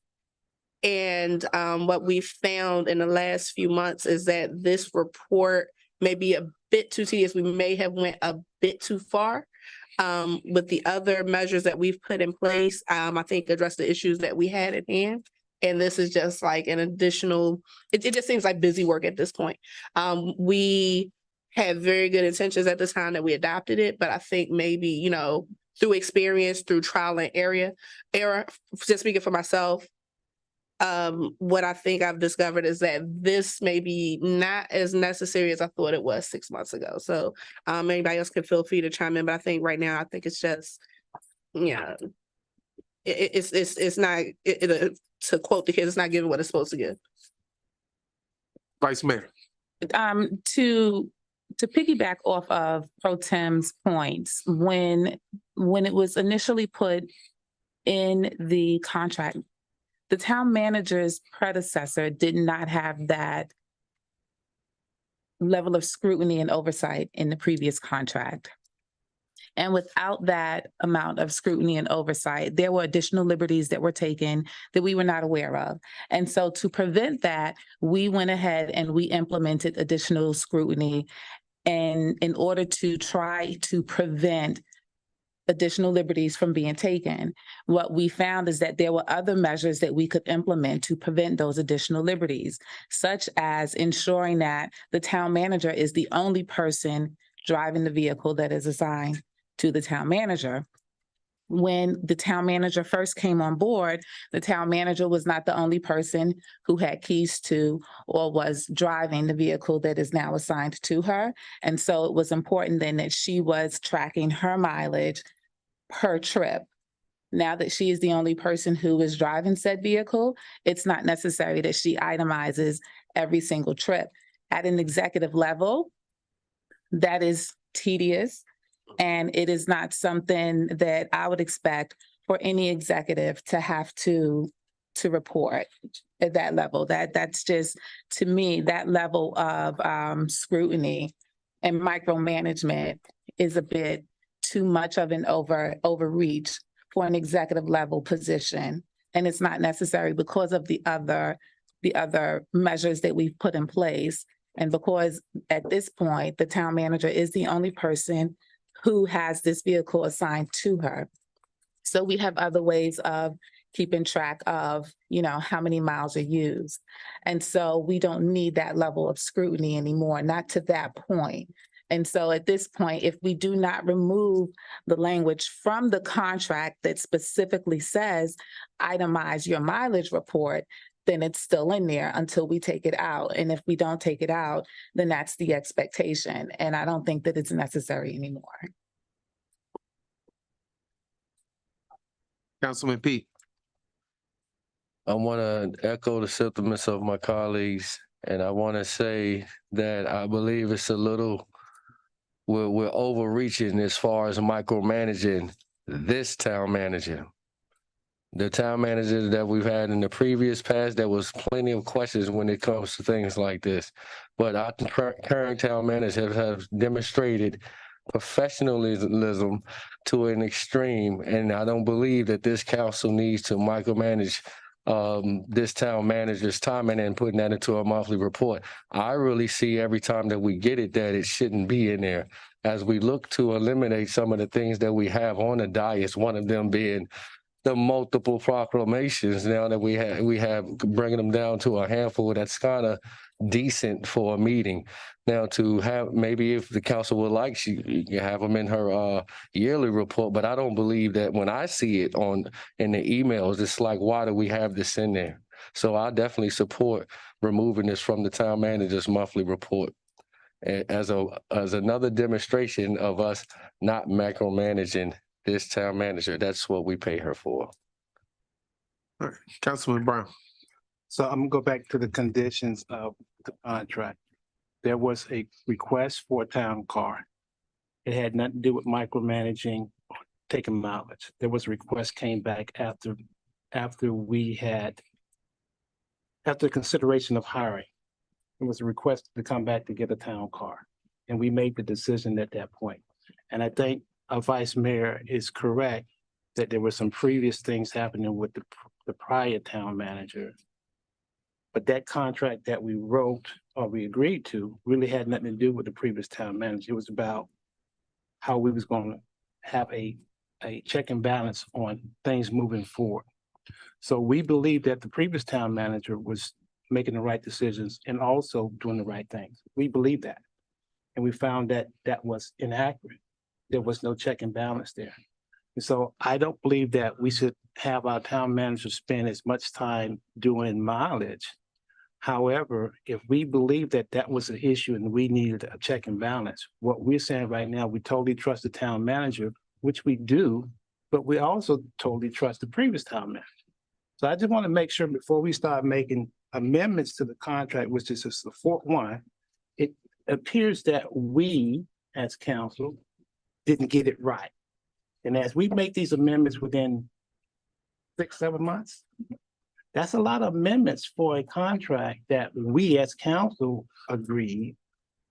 Speaker 15: And what we've found in the last few months is that this report may be a bit too tedious. We may have went a bit too far. With the other measures that we've put in place, I think address the issues that we had at hand. And this is just like an additional, it just seems like busy work at this point. We had very good intentions at the time that we adopted it, but I think maybe, you know, through experience, through trial and error, just speaking for myself, what I think I've discovered is that this may be not as necessary as I thought it was 6 months ago. So anybody else can feel free to chime in, but I think right now, I think it's just, yeah, it's not, to quote the kids, it's not giving what it's supposed to give.
Speaker 1: Vice Mayor.
Speaker 18: To piggyback off of Pro Tem's points, when it was initially put in the contract, the town manager's predecessor did not have that level of scrutiny and oversight in the previous contract. And without that amount of scrutiny and oversight, there were additional liberties that were taken that we were not aware of. And so to prevent that, we went ahead and we implemented additional scrutiny, and in order to try to prevent additional liberties from being taken. What we found is that there were other measures that we could implement to prevent those additional liberties, such as ensuring that the town manager is the only person driving the vehicle that is assigned to the town manager. When the town manager first came on board, the town manager was not the only person who had keys to or was driving the vehicle that is now assigned to her. And so it was important then that she was tracking her mileage per trip. Now that she is the only person who is driving said vehicle, it's not necessary that she itemizes every single trip. At an executive level, that is tedious, and it is not something that I would expect for any executive to have to report at that level. That's just, to me, that level of scrutiny and micromanagement is a bit too much of an overreach for an executive level position. And it's not necessary because of the other measures that we've put in place. And because at this point, the town manager is the only person who has this vehicle assigned to her. So we have other ways of keeping track of, how many miles are used. And so we don't need that level of scrutiny anymore, not to that point. And so at this point, if we do not remove the language from the contract that specifically says itemize your mileage report, then it's still in there until we take it out. And if we don't take it out, then that's the expectation. And I don't think that it's necessary anymore.
Speaker 1: Councilman Pete.
Speaker 14: I want to echo the sentiments of my colleagues, and I want to say that I believe it's a little, we're overreaching as far as micromanaging this town manager. The town manager that we've had in the previous past, there was plenty of questions when it comes to things like this. But our current town managers have demonstrated professionalism to an extreme, and I don't believe that this council needs to micromanage this town manager's time and then putting that into a monthly report. I really see every time that we get it that it shouldn't be in there. As we look to eliminate some of the things that we have on the dais, one of them being the multiple proclamations, now that we have bringing them down to a handful, that's kind of decent for a meeting. Now to have, maybe if the council would like, you can have them in her yearly report, but I don't believe that when I see it in the emails, it's like, why do we have this in there? So I definitely support removing this from the town manager's monthly report as another demonstration of us not micromanaging this town manager. That's what we pay her for.
Speaker 1: All right, Councilman Brown.
Speaker 17: So I'm gonna go back to the conditions of the contract. There was a request for a town car. It had nothing to do with micromanaging or taking mileage. There was a request came back after consideration of hiring. It was a request to come back to get a town car. And we made the decision at that point. And I think our vice mayor is correct that there were some previous things happening with the prior town manager. But that contract that we wrote or we agreed to really had nothing to do with the previous town manager. It was about how we was going to have a check and balance on things moving forward. So we believe that the previous town manager was making the right decisions and also doing the right things. We believe that. And we found that that was inaccurate. There was no check and balance there. And so I don't believe that we should have our town manager spend as much time doing mileage. However, if we believe that that was an issue and we needed a check and balance, what we're saying right now, we totally trust the town manager, which we do, but we also totally trust the previous town manager. So I just want to make sure before we start making amendments to the contract, which is just the fourth one, it appears that we as council didn't get it right. And as we make these amendments within 6-7 months, that's a lot of amendments for a contract that we as council agreed.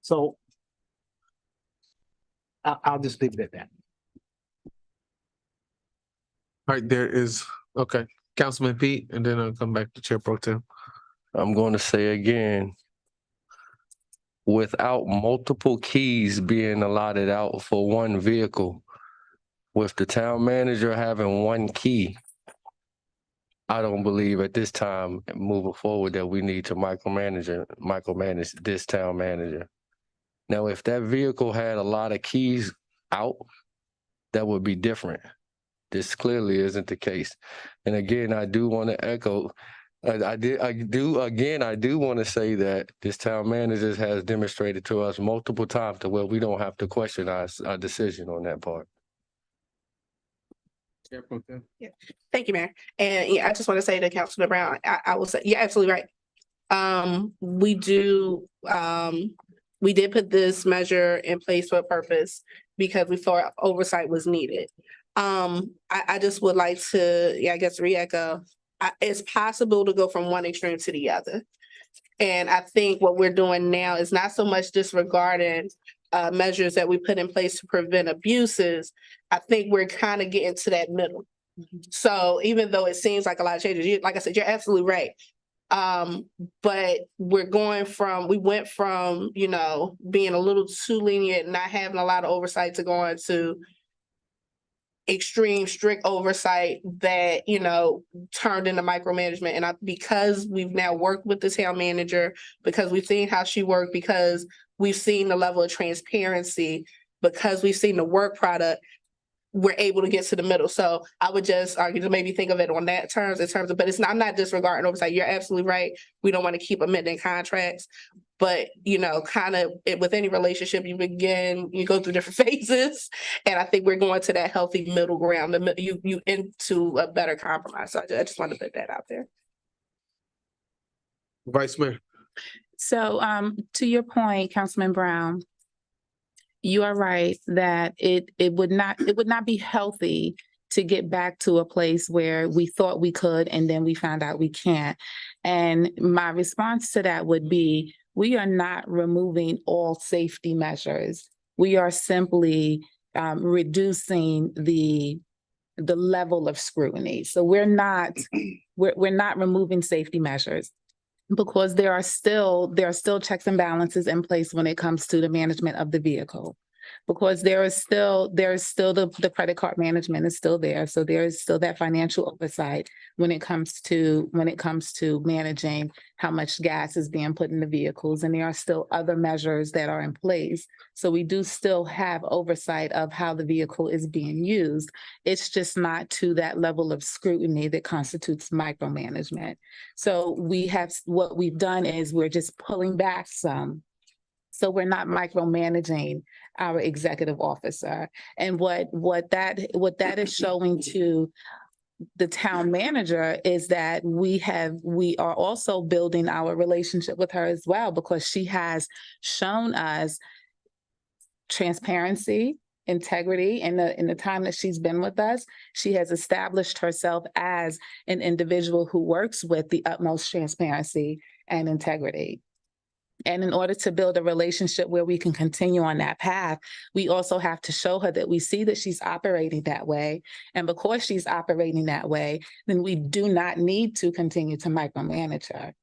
Speaker 17: So I'll just leave it at that.
Speaker 1: All right, there is, okay, Councilman Pete, and then I'll come back to Chair Pro Tem.
Speaker 14: I'm going to say again, without multiple keys being allotted out for one vehicle, with the town manager having one key, I don't believe at this time moving forward that we need to micromanage this town manager. Now, if that vehicle had a lot of keys out, that would be different. This clearly isn't the case. And again, I do want to echo, I do want to say that this town manager has demonstrated to us multiple times to where we don't have to question our decision on that part.
Speaker 15: Yeah. Thank you, Mayor. And yeah, I just want to say to Councilman Brown, I will say, you're absolutely right. We did put this measure in place for a purpose because we thought oversight was needed. I just would like to, I guess, re-echo, it's possible to go from one extreme to the other. And I think what we're doing now is not so much disregarding measures that we put in place to prevent abuses. I think we're kind of getting to that middle. So even though it seems like a lot of changes, like I said, you're absolutely right. But we went from, being a little too lenient, not having a lot of oversight to going to extreme strict oversight that, turned into micromanagement. And because we've now worked with the town manager, because we've seen how she worked, because we've seen the level of transparency, because we've seen the work product, we're able to get to the middle. So I would just argue to maybe think of it on that terms, but I'm not disregarding oversight. You're absolutely right. We don't want to keep amending contracts, but kind of with any relationship, you go through different phases. And I think we're going to that healthy middle ground, you into a better compromise. So I just wanted to put that out there.
Speaker 1: Vice Mayor.
Speaker 18: So to your point, Councilman Brown, you are right that it would not be healthy to get back to a place where we thought we could and then we found out we can't. And my response to that would be, we are not removing all safety measures. We are simply reducing the level of scrutiny. So we're not removing safety measures, because there are still checks and balances in place when it comes to the management of the vehicle. Because there is still the credit card management is still there. So there is still that financial oversight when it comes to managing how much gas is being put in the vehicles. And there are still other measures that are in place. So we do still have oversight of how the vehicle is being used. It's just not to that level of scrutiny that constitutes micromanagement. So what we've done is we're just pulling back some. So we're not micromanaging our executive officer. And what that is showing to the town manager is that we are also building our relationship with her as well, because she has shown us transparency, integrity. In the time that she's been with us, she has established herself as an individual who works with the utmost transparency and integrity. And in order to build a relationship where we can continue on that path, we also have to show her that we see that she's operating that way. And because she's operating that way, then we do not need to continue to micromanage her.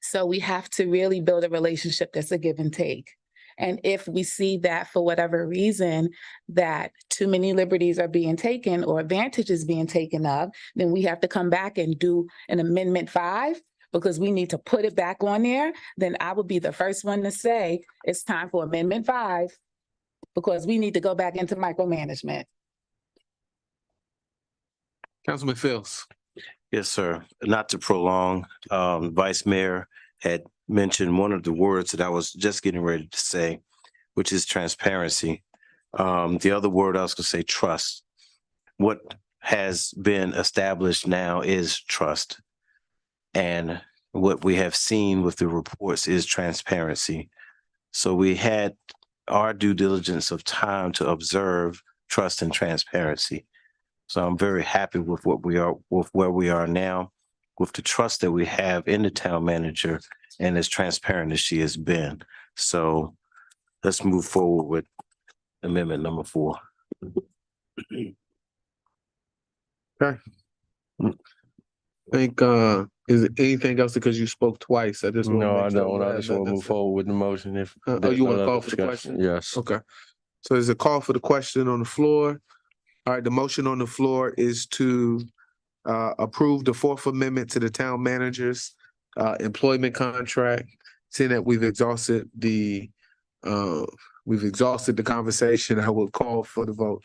Speaker 18: So we have to really build a relationship that's a give and take. And if we see that for whatever reason that too many liberties are being taken or advantage is being taken of, then we have to come back and do an Amendment 5. Because we need to put it back on there, then I would be the first one to say it's time for Amendment 5, because we need to go back into micromanagement.
Speaker 1: Councilman Fields.
Speaker 4: Yes, sir. Not to prolong, Vice Mayor had mentioned one of the words that I was just getting ready to say, which is transparency. The other word I was going to say, trust. What has been established now is trust. And what we have seen with the reports is transparency. So we had our due diligence of time to observe trust and transparency. So I'm very happy with where we are now, with the trust that we have in the town manager and as transparent as she has been. So let's move forward with Amendment number 4.
Speaker 1: Okay. I think, is it anything else because you spoke twice? I just want
Speaker 14: No, I don't. I just want to move forward with the motion. If
Speaker 1: you want to call for the question?
Speaker 14: Yes.
Speaker 1: Okay. So there's a call for the question on the floor. All right, the motion on the floor is to approve the 4th Amendment to the town manager's employment contract. Seeing that we've exhausted the conversation, I will call for the vote.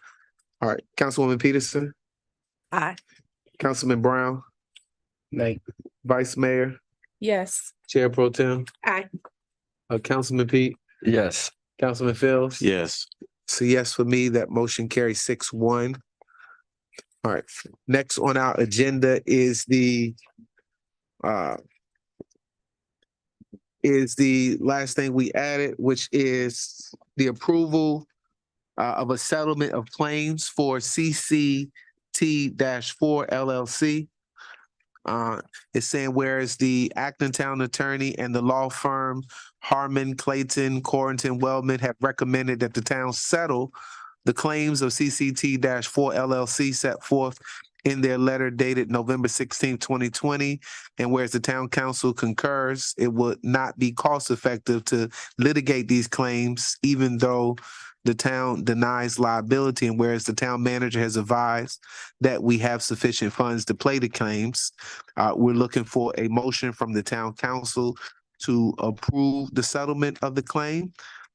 Speaker 1: All right, Councilwoman Peterson.
Speaker 16: Aye.
Speaker 1: Councilman Brown.
Speaker 21: Nay.
Speaker 1: Vice Mayor.
Speaker 18: Yes.
Speaker 1: Chair Pro Tem.
Speaker 15: Aye.
Speaker 1: Councilman Pete.
Speaker 14: Yes.
Speaker 1: Councilman Fields.
Speaker 4: Yes.
Speaker 1: So yes, for me, that motion carries 6-1. All right, next on our agenda is the last thing we added, which is the approval of a settlement of claims for CCT-4 LLC. It's saying whereas the Acton Town Attorney and the law firm Harmon, Clayton, Corrington, Wellman have recommended that the town settle the claims of CCT-4 LLC set forth in their letter dated November 16, 2020. And whereas the town council concurs, it would not be cost effective to litigate these claims, even though the town denies liability. And whereas the town manager has advised that we have sufficient funds to pay the claims, we're looking for a motion from the town council to approve the settlement of the claim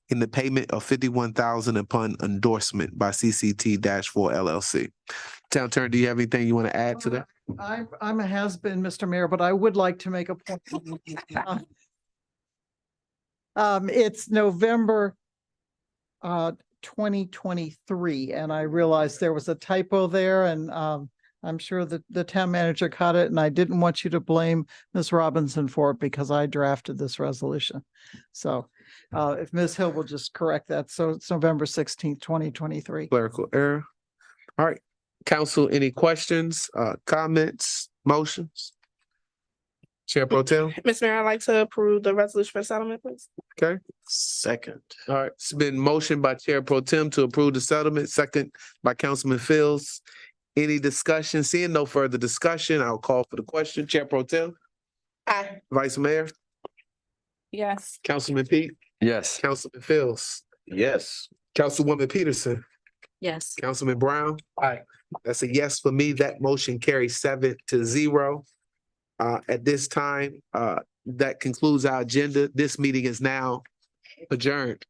Speaker 1: in the payment of $51,000 upon endorsement by CCT-4 LLC. Town Attorney, do you have anything you want to add to that?
Speaker 3: I'm a has-been, Mr. Mayor, but I would like to make a point. It's November 2023, and I realized there was a typo there, and I'm sure that the town manager caught it, and I didn't want you to blame Ms. Robinson for it because I drafted this resolution. So if Ms. Hill will just correct that. So it's November 16th, 2023.
Speaker 1: Clerical error. All right. Council, any questions, comments, motions? Chair Pro Tem?
Speaker 15: Mr. Mayor, I'd like to approve the resolution for settlement, please.
Speaker 1: Okay.
Speaker 4: Second.
Speaker 1: All right. It's been motioned by Chair Pro Tem to approve the settlement, second by Councilman Fields. Any discussion? Seeing no further discussion, I'll call for the question. Chair Pro Tem?
Speaker 15: Aye.
Speaker 1: Vice Mayor?
Speaker 19: Yes.
Speaker 1: Councilman Pete?
Speaker 14: Yes.
Speaker 1: Councilman Fields?
Speaker 4: Yes.
Speaker 1: Councilwoman Peterson?
Speaker 16: Yes.
Speaker 1: Councilman Brown? Aye. That's a yes for me. That motion carries 7-0. At this time, that concludes our agenda. This meeting is now adjourned.